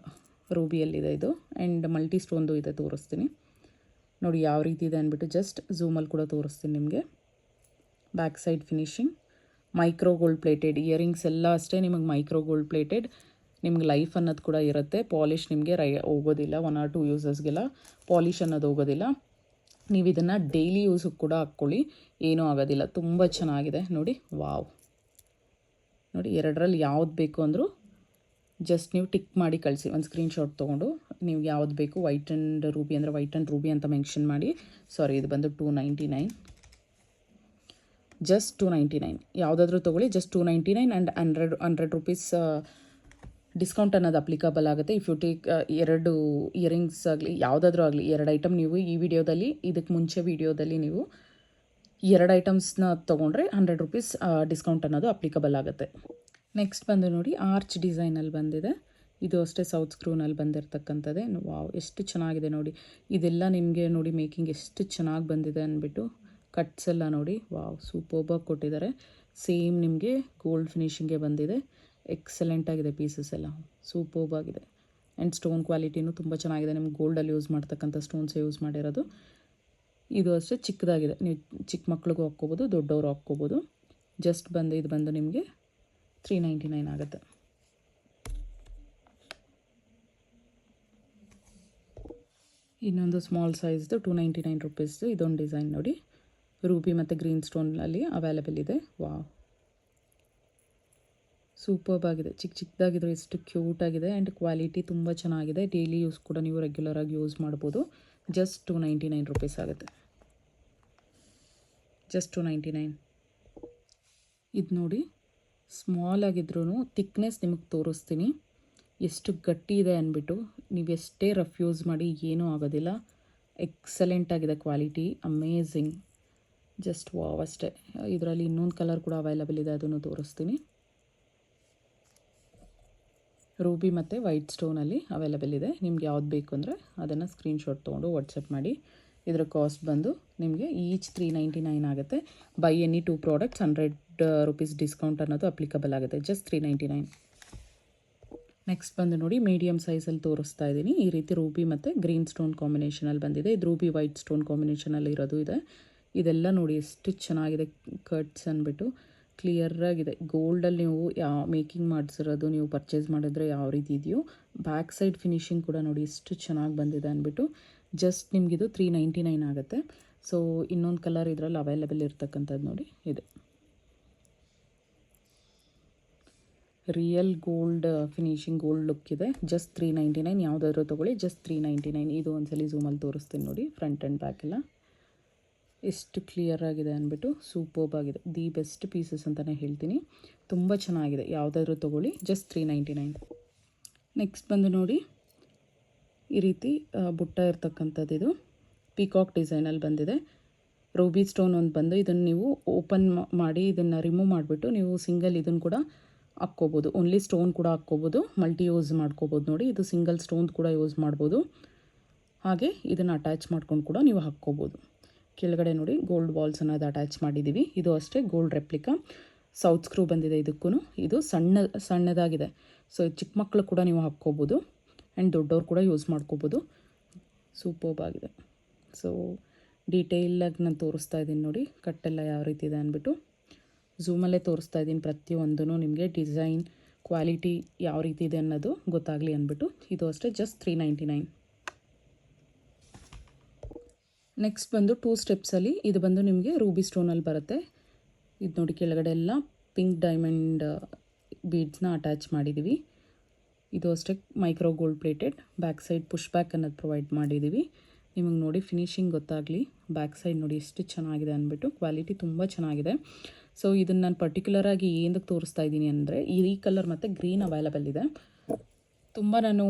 ರೂಬಿಯಲ್ಲಿದೆ ಇದು. ಆ್ಯಂಡ್ ಮಲ್ಟಿ ಸ್ಟೋನ್ದು ಇದೆ, ತೋರಿಸ್ತೀನಿ ನೋಡಿ ಯಾವ ರೀತಿ ಇದೆ ಅಂದ್ಬಿಟ್ಟು. ಜಸ್ಟ್ ಝೂಮಲ್ಲಿ ಕೂಡ ತೋರಿಸ್ತೀನಿ ನಿಮಗೆ. Back side finishing micro gold plated earrings ಎಲ್ಲ ಅಷ್ಟೇ ನಿಮಗೆ ಮೈಕ್ರೋ ಗೋಲ್ಡ್ ಪ್ಲೇಟೆಡ್. ನಿಮ್ಗೆ ಲೈಫ್ ಅನ್ನೋದು ಕೂಡ ಇರುತ್ತೆ. ಪಾಲಿಷ್ ನಿಮಗೆ ಹೋಗೋದಿಲ್ಲ. 1 or 2 ಯೂಸಸ್ಗೆಲ್ಲ ಪಾಲಿಷ್ ಅನ್ನೋದು ಹೋಗೋದಿಲ್ಲ. ನೀವು ಇದನ್ನು ಡೈಲಿ ಯೂಸಿಗೆ ಕೂಡ ಹಾಕ್ಕೊಳ್ಳಿ, ಏನೂ ಆಗೋದಿಲ್ಲ. ತುಂಬ ಚೆನ್ನಾಗಿದೆ ನೋಡಿ. ವಾವ್, ನೋಡಿ ಎರಡರಲ್ಲಿ ಯಾವ್ದು ಬೇಕು ಅಂದರೂ ಜಸ್ಟ್ ನೀವು ಟಿಕ್ ಮಾಡಿ ಕಳಿಸಿ. ಒಂದು ಸ್ಕ್ರೀನ್ಶಾಟ್ ತೊಗೊಂಡು ನೀವು ಯಾವ್ದು ಬೇಕು, ವೈಟ್ ಆ್ಯಂಡ್ ರೂಬಿ ಅಂದರೆ ವೈಟ್ ಆ್ಯಂಡ್ ರೂಬಿ ಅಂತ ಮೆನ್ಷನ್ ಮಾಡಿ. ಸಾರಿ, ಇದು ಬಂದು 299, ಜಸ್ಟ್ 299. ಯಾವುದಾದ್ರೂ ತೊಗೊಳ್ಳಿ, ಜಸ್ಟ್ 299. ಆ್ಯಂಡ್ 100 ರೂಪೀಸ್ ಡಿಸ್ಕೌಂಟ್ ಅನ್ನೋದು ಅಪ್ಲಿಕಬಲ್ ಆಗುತ್ತೆ. ಇಫ್ ಯು ಟೇಕ್ 2 ಇಯರಿಂಗ್ಸ್ ಆಗಲಿ ಯಾವುದಾದ್ರೂ ಆಗಲಿ, 2 ಐಟಮ್ ನೀವು ಈ ವಿಡಿಯೋದಲ್ಲಿ, ಇದಕ್ಕೆ ಮುಂಚೆ ವಿಡಿಯೋದಲ್ಲಿ ನೀವು 2 ಐಟಮ್ಸ್ನ ತೊಗೊಂಡ್ರೆ 100 ರೂಪೀಸ್ ಡಿಸ್ಕೌಂಟ್ ಅನ್ನೋದು ಅಪ್ಲಿಕಬಲ್ ಆಗುತ್ತೆ. ನೆಕ್ಸ್ಟ್ ಬಂದು ನೋಡಿ, ಆರ್ಚ್ ಡಿಸೈನಲ್ಲಿ ಬಂದಿದೆ. ಇದು ಅಷ್ಟೇ ಸೌತ್ ಸ್ಕ್ರೂನಲ್ಲಿ ಬಂದಿರತಕ್ಕಂಥದ್ದೇ. ವಾವ್, ಎಷ್ಟು ಚೆನ್ನಾಗಿದೆ ನೋಡಿ. ಇದೆಲ್ಲ ನಿಮಗೆ ನೋಡಿ ಮೇಕಿಂಗ್ ಎಷ್ಟು ಚೆನ್ನಾಗಿ ಬಂದಿದೆ ಅಂದ್ಬಿಟ್ಟು. ಕಟ್ಸ್ ಎಲ್ಲ ನೋಡಿ, ವಾವ್, ಸೂಪರ್ಬಾಗಿ ಕೊಟ್ಟಿದ್ದಾರೆ. ಸೇಮ್ ನಿಮಗೆ ಗೋಲ್ಡ್ ಫಿನಿಶಿಂಗ್ಗೆ ಬಂದಿದೆ. ಎಕ್ಸಲೆಂಟ್ ಆಗಿದೆ ಪೀಸಸ್ ಎಲ್ಲ, ಸೂಪರ್ಬಾಗಿದೆ. ಆ್ಯಂಡ್ ಸ್ಟೋನ್ ಕ್ವಾಲಿಟಿನೂ ತುಂಬ ಚೆನ್ನಾಗಿದೆ. ನಿಮ್ಗೆ ಗೋಲ್ಡಲ್ಲಿ ಯೂಸ್ ಮಾಡ್ತಕ್ಕಂಥ ಸ್ಟೋನ್ಸ್ ಯೂಸ್ ಮಾಡಿರೋದು. ಇದು ಅಷ್ಟೇ ಚಿಕ್ಕದಾಗಿದೆ, ನೀವು ಚಿಕ್ಕ ಮಕ್ಳಿಗೂ ಹಾಕ್ಕೋಬೋದು, ದೊಡ್ಡವರು ಹಾಕ್ಕೋಬೋದು. ಜಸ್ಟ್ ಬಂದು ಇದು ಬಂದು ನಿಮಗೆ 399 ಆಗುತ್ತೆ. ಇನ್ನೊಂದು ಸ್ಮಾಲ್ ಸೈಜ್ದು 299 ರೂಪೀಸ್ದು ಇದೊಂದು ಡಿಸೈನ್ ನೋಡಿ. ರೂಬಿ ಮತ್ತು ಗ್ರೀನ್ ಸ್ಟೋನಲ್ಲಿ ಅವೈಲೇಬಲ್ ಇದೆ. ವಾವ್, ಸೂಪರ್ಬಾಗಿದೆ. ಚಿಕ್ಕದಾಗಿದ್ರು ಎಷ್ಟು ಕ್ಯೂಟಾಗಿದೆ. ಆ್ಯಂಡ್ ಕ್ವಾಲಿಟಿ ತುಂಬ ಚೆನ್ನಾಗಿದೆ. ಡೈಲಿ ಯೂಸ್ ಕೂಡ ನೀವು ರೆಗ್ಯುಲರಾಗಿ ಯೂಸ್ ಮಾಡ್ಬೋದು. ಜಸ್ಟ್ 299 ರೂಪೀಸ್ ಆಗುತ್ತೆ. ಜಸ್ಟ್ 299. ಇದು ನೋಡಿ, ಸ್ಮಾಲ್ ಆಗಿದ್ರೂ ಥಿಕ್ನೆಸ್ ನಿಮಗೆ ತೋರಿಸ್ತೀನಿ ಎಷ್ಟು ಗಟ್ಟಿ ಇದೆ ಅಂದ್ಬಿಟ್ಟು. ನೀವು ಎಷ್ಟೇ ರಫ್ ಯೂಸ್ ಮಾಡಿ ಏನೂ ಆಗೋದಿಲ್ಲ. ಎಕ್ಸಲೆಂಟ್ ಆಗಿದೆ ಕ್ವಾಲಿಟಿ, ಅಮೇಝಿಂಗ್. ಜಸ್ಟ್ ವಾವ್ ಅಷ್ಟೇ. ಇದರಲ್ಲಿ ಇನ್ನೊಂದು ಕಲರ್ ಕೂಡ ಅವೈಲೇಬಲ್ ಇದೆ, ಅದನ್ನು ತೋರಿಸ್ತೀನಿ. ರೂಬಿ ಮತ್ತು ವೈಟ್ ಸ್ಟೋನಲ್ಲಿ ಅವೈಲೇಬಲ್ ಇದೆ. ನಿಮ್ಗೆ ಯಾವ್ದು ಬೇಕು ಅಂದರೆ ಅದನ್ನು ಸ್ಕ್ರೀನ್ಶಾಟ್ ತೊಗೊಂಡು ವಾಟ್ಸಪ್ ಮಾಡಿ. ಇದರ ಕಾಸ್ಟ್ ಬಂದು ನಿಮಗೆ ಈಚ್ 399 ಆಗುತ್ತೆ. By any 2 products 100 rupees discount ಅನ್ನೋದು ಅಪ್ಲಿಕಬಲ್ ಆಗುತ್ತೆ. ಜಸ್ಟ್ 399. ನೆಕ್ಸ್ಟ್ ಬಂದು ನೋಡಿ, ಮೀಡಿಯಮ್ ಸೈಜಲ್ಲಿ ತೋರಿಸ್ತಾ ಇದ್ದೀನಿ. ಈ ರೀತಿ ರೂಬಿ ಮತ್ತು ಗ್ರೀನ್ ಸ್ಟೋನ್ ಕಾಂಬಿನೇಷನಲ್ಲಿ ಬಂದಿದೆ. ಇದು ರೂಬಿ ವೈಟ್ ಸ್ಟೋನ್ ಕಾಂಬಿನೇಷನಲ್ಲಿ ಇರೋದು ಇದೆ. ಇದೆಲ್ಲ ನೋಡಿ ಎಷ್ಟು ಚೆನ್ನಾಗಿದೆ. ಕಟ್ಸ್ ಅಂದ್ಬಿಟ್ಟು ಕ್ಲಿಯರಾಗಿದೆ. ಗೋಲ್ಡಲ್ಲಿ ನೀವು ಮೇಕಿಂಗ್ ಮಾಡಿಸಿರೋದು ನೀವು ಪರ್ಚೇಸ್ ಮಾಡಿದ್ರೆ ಯಾವ ರೀತಿ ಇದೆಯೋ, ಬ್ಯಾಕ್ ಸೈಡ್ ಫಿನಿಶಿಂಗ್ ಕೂಡ ನೋಡಿ ಎಷ್ಟು ಚೆನ್ನಾಗಿ ಬಂದಿದೆ ಅಂದ್ಬಿಟ್ಟು. ಜಸ್ಟ್ ನಿಮಗಿದು 399 ಆಗುತ್ತೆ. ಸೊ ಇನ್ನೊಂದು ಕಲರ್ ಇದರಲ್ಲಿ ಅವೈಲೇಬಲ್ ಇರ್ತಕ್ಕಂಥದ್ದು ನೋಡಿ, ಇದೆ real gold finishing, gold look ಇದೆ. ಜಸ್ಟ್ 399. ಯಾವುದಾದ್ರೂ ತೊಗೊಳ್ಳಿ, ಜಸ್ಟ್ 399. ಇದು ಒಂದ್ಸಲಿ ಝೂಮಲ್ಲಿ ತೋರಿಸ್ತೀನಿ ನೋಡಿ, ಫ್ರಂಟ್ ಆ್ಯಂಡ್ ಬ್ಯಾಕ್ ಎಲ್ಲ ಎಷ್ಟು ಕ್ಲಿಯರ್ ಆಗಿದೆ ಅಂದ್ಬಿಟ್ಟು. ಸೂಪರ್ಬಾಗಿದೆ. ದಿ ಬೆಸ್ಟ್ ಪೀಸಸ್ ಅಂತಲೇ ಹೇಳ್ತೀನಿ. ತುಂಬ ಚೆನ್ನಾಗಿದೆ. ಯಾವುದಾದ್ರೂ ತೊಗೊಳ್ಳಿ, ಜಸ್ಟ್ 399. ನೆಕ್ಸ್ಟ್ ಬಂದು ನೋಡಿ, ಈ ರೀತಿ ಬುಟ್ಟ ಇರ್ತಕ್ಕಂಥದ್ದು. ಇದು ಪೀಕಾಕ್ ಡಿಸೈನಲ್ಲಿ ಬಂದಿದೆ. ರೂಬಿ ಸ್ಟೋನ್ ಒಂದು ಬಂದು ಇದನ್ನು ನೀವು ಓಪನ್ ಮಾಡಿ ಇದನ್ನು ರಿಮೂವ್ ಮಾಡಿಬಿಟ್ಟು ನೀವು ಸಿಂಗಲ್ ಇದನ್ನು ಕೂಡ ಹಾಕ್ಕೋಬೋದು. ಓನ್ಲಿ ಸ್ಟೋನ್ ಕೂಡ ಹಾಕ್ಕೋಬೋದು, ಮಲ್ಟಿ ಯೂಸ್ ಮಾಡ್ಕೋಬೋದು. ನೋಡಿ, ಇದು ಸಿಂಗಲ್ ಸ್ಟೋನ್ ಕೂಡ ಯೂಸ್ ಮಾಡ್ಬೋದು. ಹಾಗೆ ಇದನ್ನು ಅಟ್ಯಾಚ್ ಮಾಡ್ಕೊಂಡು ಕೂಡ ನೀವು ಹಾಕ್ಕೋಬೋದು. ಕೆಳಗಡೆ ನೋಡಿ ಗೋಲ್ಡ್ ಬಾಲ್ಸ್ ಅನ್ನೋದು ಅಟ್ಯಾಚ್ ಮಾಡಿದ್ದೀವಿ. ಇದು ಅಷ್ಟೇ ಗೋಲ್ಡ್ ರೆಪ್ಲಿಕಾ. ಸೌತ್ ಸ್ಕ್ರೂ ಬಂದಿದೆ ಇದಕ್ಕೂ. ಇದು ಸಣ್ಣದಾಗಿದೆ. ಸೊ ಚಿಕ್ಕ ಮಕ್ಕಳು ಕೂಡ ನೀವು ಹಾಕ್ಕೋಬೋದು. ಆ್ಯಂಡ್ ದೊಡ್ಡವ್ರು ಕೂಡ ಯೂಸ್ ಮಾಡ್ಕೋಬೋದು. ಸೂಪರ್ಬಾಗಿದೆ. ಸೊ ಡೀಟೇಲಾಗಿ ನಾನು ತೋರಿಸ್ತಾ ಇದ್ದೀನಿ ನೋಡಿ, ಕಟ್ಟೆಲ್ಲ ಯಾವ ರೀತಿ ಇದೆ ಅಂದ್ಬಿಟ್ಟು. ಝೂಮಲ್ಲೇ ತೋರಿಸ್ತಾ ಇದ್ದೀನಿ ಪ್ರತಿಯೊಂದೂ ನಿಮಗೆ. ಡಿಸೈನ್ ಕ್ವಾಲಿಟಿ ಯಾವ ರೀತಿ ಇದೆ ಅನ್ನೋದು ಗೊತ್ತಾಗಲಿ ಅಂದ್ಬಿಟ್ಟು. ಇದು ಅಷ್ಟೇ ಜಸ್ಟ್ 399. ನೆಕ್ಸ್ಟ್ ಬಂದು 2 ಸ್ಟೆಪ್ಸಲ್ಲಿ ಇದು ಬಂದು ನಿಮಗೆ ರೂಬಿ ಸ್ಟೋನಲ್ಲಿ ಬರುತ್ತೆ. ಇದು ನೋಡಿ, ಕೆಳಗಡೆ ಎಲ್ಲ ಪಿಂಕ್ ಡೈಮಂಡ್ ಬೀಡ್ಸ್ನ ಅಟ್ಯಾಚ್ ಮಾಡಿದ್ದೀವಿ. ಇದು ಅಷ್ಟೇ micro gold plated. Back side push back ಅನ್ನೋದು ಪ್ರೊವೈಡ್ ಮಾಡಿದ್ದೀವಿ. ನಿಮಗೆ ನೋಡಿ ಫಿನಿಶಿಂಗ್ ಗೊತ್ತಾಗಲಿ. ಬ್ಯಾಕ್ ಸೈಡ್ ನೋಡಿ ಎಷ್ಟು ಚೆನ್ನಾಗಿದೆ ಅಂದ್ಬಿಟ್ಟು, ಕ್ವಾಲಿಟಿ ತುಂಬ ಚೆನ್ನಾಗಿದೆ. ಸೊ ಇದನ್ನು ನಾನು ಪರ್ಟಿಕ್ಯುಲರಾಗಿ ಏನಕ್ಕೆ ತೋರಿಸ್ತಾ ಇದ್ದೀನಿ ಅಂದರೆ, ಈ ಕಲರ್ ಮತ್ತು ಗ್ರೀನ್ ಅವೈಲಬಲ್ ಇದೆ. ತುಂಬ ನಾನು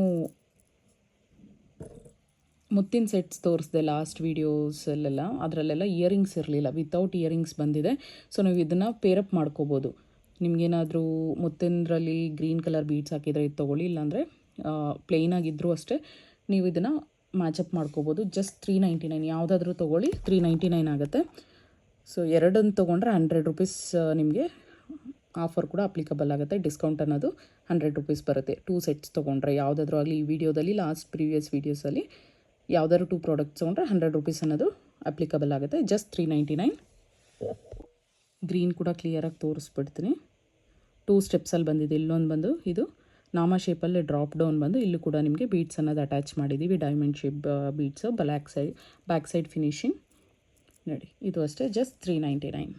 ಮುತ್ತಿನ ಸೆಟ್ಸ್ ತೋರಿಸಿದೆ ಲಾಸ್ಟ್ ವೀಡಿಯೋಸಲ್ಲೆಲ್ಲ, ಅದರಲ್ಲೆಲ್ಲ ಇಯರಿಂಗ್ಸ್ ಇರಲಿಲ್ಲ, ವಿತೌಟ್ ಇಯರಿಂಗ್ಸ್ ಬಂದಿದೆ. ಸೊ ನೀವು ಇದನ್ನು ಪೇರಪ್ ಮಾಡ್ಕೋಬೋದು. ನಿಮಗೇನಾದರೂ ಮುತ್ತಿನದ್ರಲ್ಲಿ ಗ್ರೀನ್ ಕಲರ್ ಬೀಡ್ಸ್ ಹಾಕಿದರೆ ಇದು ತೊಗೊಳ್ಳಿ, ಇಲ್ಲಾಂದರೆ ಪ್ಲೇನ್ ಆಗಿದ್ದರೂ ಅಷ್ಟೇ ನೀವು ಇದನ್ನು ಮ್ಯಾಚಪ್ ಮಾಡ್ಕೋಬೋದು. ಜಸ್ಟ್ 399, ಯಾವುದಾದ್ರೂ ತೊಗೊಳ್ಳಿ 399 ಆಗುತ್ತೆ. ಸೊ ಎರಡನ್ನು ತೊಗೊಂಡ್ರೆ 100 ರುಪೀಸ್ ನಿಮಗೆ ಆಫರ್ ಕೂಡ ಅಪ್ಲಿಕಬಲ್ ಆಗುತ್ತೆ. ಡಿಸ್ಕೌಂಟ್ ಅನ್ನೋದು 100 ರುಪೀಸ್ ಬರುತ್ತೆ 2 ಸೆಟ್ಸ್ ತೊಗೊಂಡ್ರೆ. ಯಾವುದಾದ್ರೂ ಆಗಲಿ ಈ ವಿಡಿಯೋದಲ್ಲಿ ಪ್ರೀವಿಯಸ್ ವೀಡಿಯೋಸಲ್ಲಿ ಯಾವುದಾದ್ರು 2 ಪ್ರಾಡಕ್ಟ್ಸ್ ತೊಗೊಂಡ್ರೆ 100 ರುಪೀಸ್ ಅನ್ನೋದು ಅಪ್ಲಿಕಬಲ್ ಆಗುತ್ತೆ. ಜಸ್ಟ್ 399. ಗ್ರೀನ್ ಕೂಡ ಕ್ಲಿಯರಾಗಿ ತೋರಿಸ್ಬಿಡ್ತೀನಿ. 2 ಸ್ಟೆಪ್ಸಲ್ಲಿ ಬಂದಿದೆ. ಇಲ್ಲೊಂದು ಬಂದು ಇದು ನಾಮ ಶೇಪಲ್ಲಿ ಡ್ರಾಪ್ ಡೌನ್ ಬಂದು, ಇಲ್ಲೂ ಕೂಡ ನಿಮಗೆ ಬೀಡ್ಸ್ ಅನ್ನೋದು ಅಟ್ಯಾಚ್ ಮಾಡಿದ್ದೀವಿ, diamond shape beads. Back side finishing ನೋಡಿ, ಇದು ಅಷ್ಟೇ ಜಸ್ಟ್ 399.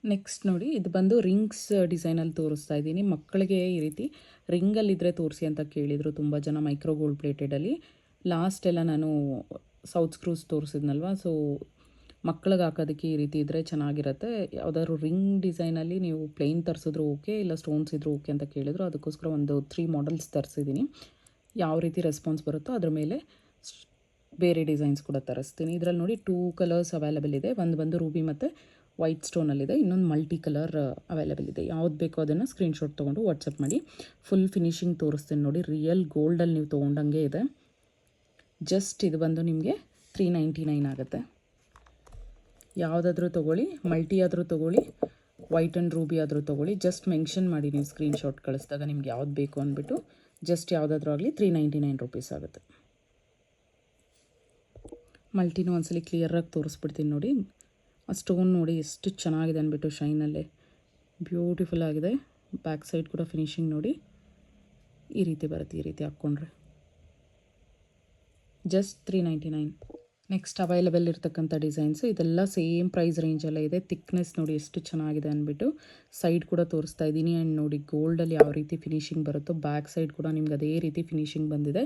ನೆಕ್ಸ್ಟ್ ನೋಡಿ, ಇದು ಬಂದು ರಿಂಗ್ಸ್ ಡಿಸೈನಲ್ಲಿ ತೋರಿಸ್ತಾ ಇದ್ದೀನಿ. ಮಕ್ಕಳಿಗೆ ಈ ರೀತಿ ರಿಂಗಲ್ಲಿದ್ದರೆ ತೋರಿಸಿ ಅಂತ ಕೇಳಿದರು ತುಂಬ ಜನ, ಮೈಕ್ರೋ ಗೋಲ್ಡ್ ಪ್ಲೇಟೆಡಲ್ಲಿ. ಲಾಸ್ಟೆಲ್ಲ ನಾನು ಸೌತ್ ಸ್ಕ್ರೂಸ್ ತೋರಿಸಿದ್ನಲ್ವ, ಸೊ ಮಕ್ಕಳಿಗೆ ಹಾಕೋದಕ್ಕೆ ಈ ರೀತಿ ಇದ್ದರೆ ಚೆನ್ನಾಗಿರುತ್ತೆ. ಯಾವುದಾದ್ರು ರಿಂಗ್ ಡಿಸೈನಲ್ಲಿ ನೀವು ಪ್ಲೇನ್ ತರಿಸಿದ್ರು ಓಕೆ, ಇಲ್ಲ ಸ್ಟೋನ್ಸ್ ಇದ್ದರೂ ಓಕೆ ಅಂತ ಕೇಳಿದ್ರು. ಅದಕ್ಕೋಸ್ಕರ ಒಂದು 3 ಮಾಡೆಲ್ಸ್ ತರಿಸಿದ್ದೀನಿ. ಯಾವ ರೀತಿ ರೆಸ್ಪಾನ್ಸ್ ಬರುತ್ತೋ ಅದ್ರ ಮೇಲೆ ಬೇರೆ ಡಿಸೈನ್ಸ್ ಕೂಡ ತರಿಸ್ತೀನಿ. ಇದರಲ್ಲಿ ನೋಡಿ 2 ಕಲರ್ಸ್ ಅವೈಲಬಲ್ ಇದೆ. ಒಂದು ಬಂದು ರೂಬಿ ಮತ್ತು ವೈಟ್ ಸ್ಟೋನಲ್ಲಿದೆ, ಇನ್ನೊಂದು ಮಲ್ಟಿ ಕಲರ್ ಅವೈಲಬಲ್ ಇದೆ. ಯಾವ್ದು ಬೇಕೋ ಅದನ್ನು ಸ್ಕ್ರೀನ್ಶಾಟ್ ತೊಗೊಂಡು ವಾಟ್ಸಪ್ ಮಾಡಿ. ಫುಲ್ ಫಿನಿಶಿಂಗ್ ತೋರಿಸ್ತೀನಿ ನೋಡಿ, ರಿಯಲ್ ಗೋಲ್ಡಲ್ಲಿ ನೀವು ತೊಗೊಂಡಂಗೆ ಇದೆ. ಜಸ್ಟ್ ಇದು ಬಂದು ನಿಮಗೆ 399 ಆಗುತ್ತೆ. ಯಾವುದಾದ್ರೂ ತೊಗೊಳ್ಳಿ, ಮಲ್ಟಿ ಆದರೂ ತೊಗೊಳ್ಳಿ, ವೈಟ್ ಆ್ಯಂಡ್ ರೂಬಿ ಆದರೂ ತೊಗೊಳ್ಳಿ. ಜಸ್ಟ್ ಮೆನ್ಷನ್ ಮಾಡಿ ನೀವು ಸ್ಕ್ರೀನ್ಶಾಟ್ ಕಳಿಸಿದಾಗ ನಿಮ್ಗೆ ಯಾವ್ದು ಬೇಕು ಅಂದ್ಬಿಟ್ಟು. ಜಸ್ಟ್ ಯಾವುದಾದ್ರೂ ಆಗಲಿ 399 ರುಪೀಸ್ ಆಗುತ್ತೆ. ಮಲ್ಟಿನೂ ಒಂದ್ಸಲಿ ಕ್ಲಿಯರಾಗಿ ತೋರಿಸ್ಬಿಡ್ತೀನಿ ನೋಡಿ. ಆ ಸ್ಟೋನ್ ನೋಡಿ ಎಷ್ಟು ಚೆನ್ನಾಗಿದೆ ಅಂದ್ಬಿಟ್ಟು, ಶೈನಲ್ಲೇ ಬ್ಯೂಟಿಫುಲ್ ಆಗಿದೆ. ಬ್ಯಾಕ್ ಸೈಡ್ ಕೂಡ ಫಿನಿಶಿಂಗ್ ನೋಡಿ ಈ ರೀತಿ ಬರುತ್ತೆ. ಈ ರೀತಿ ಹಾಕ್ಕೊಂಡ್ರೆ ಜಸ್ಟ್ 399. ನೆಕ್ಸ್ಟ್ ಅವೈಲಬಲ್ ಇರ್ತಕ್ಕಂಥ ಡಿಸೈನ್ಸು ಇದೆಲ್ಲ ಸೇಮ್ ಪ್ರೈಸ್ ರೇಂಜಲ್ಲೇ ಇದೆ. ಥಿಕ್ನೆಸ್ ನೋಡಿ ಎಷ್ಟು ಚೆನ್ನಾಗಿದೆ ಅಂದ್ಬಿಟ್ಟು ಸೈಡ್ ಕೂಡ ತೋರಿಸ್ತಾ ಇದ್ದೀನಿ. ಆ್ಯಂಡ್ ನೋಡಿ ಗೋಲ್ಡಲ್ಲಿ ಯಾವ ರೀತಿ ಫಿನಿಶಿಂಗ್ ಬರುತ್ತೋ ಬ್ಯಾಕ್ ಸೈಡ್ ಕೂಡ ನಿಮ್ಗೆ ಅದೇ ರೀತಿ ಫಿನಿಶಿಂಗ್ ಬಂದಿದೆ.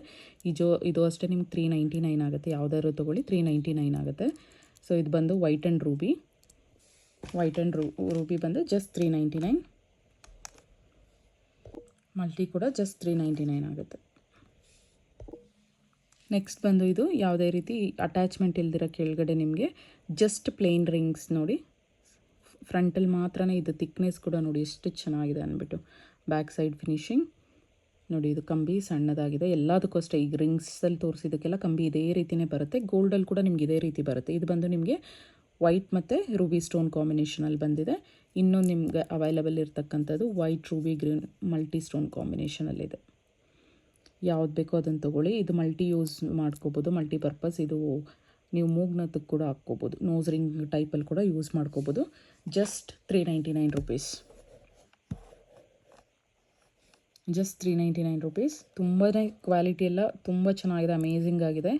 ಇದು ಅಷ್ಟೇ ನಿಮ್ಗೆ 399 ಆಗುತ್ತೆ. ಯಾವುದಾದ್ರು ತೊಗೊಳ್ಳಿ 399 ಆಗುತ್ತೆ. ಸೊ ಇದು ಬಂದು ವೈಟ್ ಆ್ಯಂಡ್ ರೂಬಿ ಬಂದು ಜಸ್ಟ್ 399. ಮಲ್ಟಿ ಕೂಡ ಜಸ್ಟ್ 399 ಆಗುತ್ತೆ. ನೆಕ್ಸ್ಟ್ ಬಂದು ಇದು ಯಾವುದೇ ರೀತಿ ಅಟ್ಯಾಚ್ಮೆಂಟ್ ಇಲ್ದಿರೋ ಕೆಳಗಡೆ ನಿಮಗೆ ಜಸ್ಟ್ ಪ್ಲೇನ್ ರಿಂಗ್ಸ್ ನೋಡಿ. ಫ್ರಂಟಲ್ಲಿ ಮಾತ್ರನೇ ಇದು ಥಿಕ್ನೆಸ್ ಕೂಡ ನೋಡಿ ಎಷ್ಟು ಚೆನ್ನಾಗಿದೆ ಅಂದ್ಬಿಟ್ಟು. ಬ್ಯಾಕ್ ಸೈಡ್ ಫಿನಿಶಿಂಗ್ ನೋಡಿ, ಇದು ಕಂಬಿ ಸಣ್ಣದಾಗಿದೆ. ಎಲ್ಲದಕ್ಕೂ ಅಷ್ಟೇ, ಈಗ ರಿಂಗ್ಸಲ್ಲಿ ತೋರಿಸಿದ್ದಕ್ಕೆಲ್ಲ ಕಂಬಿ ಇದೇ ರೀತಿಯೇ ಬರುತ್ತೆ. ಗೋಲ್ಡಲ್ಲಿ ಕೂಡ ನಿಮ್ಗೆ ಇದೇ ರೀತಿ ಬರುತ್ತೆ. ಇದು ಬಂದು ನಿಮಗೆ ವೈಟ್ ಮತ್ತು ರೂಬಿ ಸ್ಟೋನ್ ಕಾಂಬಿನೇಷನಲ್ಲಿ ಬಂದಿದೆ. ಇನ್ನೊಂದು ನಿಮ್ಗೆ ಅವೈಲಬಲ್ ಇರ್ತಕ್ಕಂಥದ್ದು white ruby green multi stone ಕಾಂಬಿನೇಷನಲ್ಲಿದೆ. ಯಾವ್ದು ಬೇಕೋ ಅದನ್ನು ತೊಗೊಳ್ಳಿ. ಇದು ಮಲ್ಟಿ ಯೂಸ್ ಮಾಡ್ಕೋಬೋದು, ಮಲ್ಟಿಪರ್ಪಸ್. ಇದು ನೀವು ಮೂಗ್ನತ್ತಕ್ಕೆ ಕೂಡ ಹಾಕ್ಕೋಬೋದು, ನೋಸ್ ರಿಂಗ್ ಟೈಪಲ್ಲಿ ಕೂಡ ಯೂಸ್ ಮಾಡ್ಕೋಬೋದು. Just 399 rupees. Just 399 rupees. ತುಂಬಾ ಕ್ವಾಲಿಟಿ ಎಲ್ಲ ತುಂಬ ಚೆನ್ನಾಗಿದೆ, ಅಮೇಝಿಂಗ್ ಆಗಿದೆ.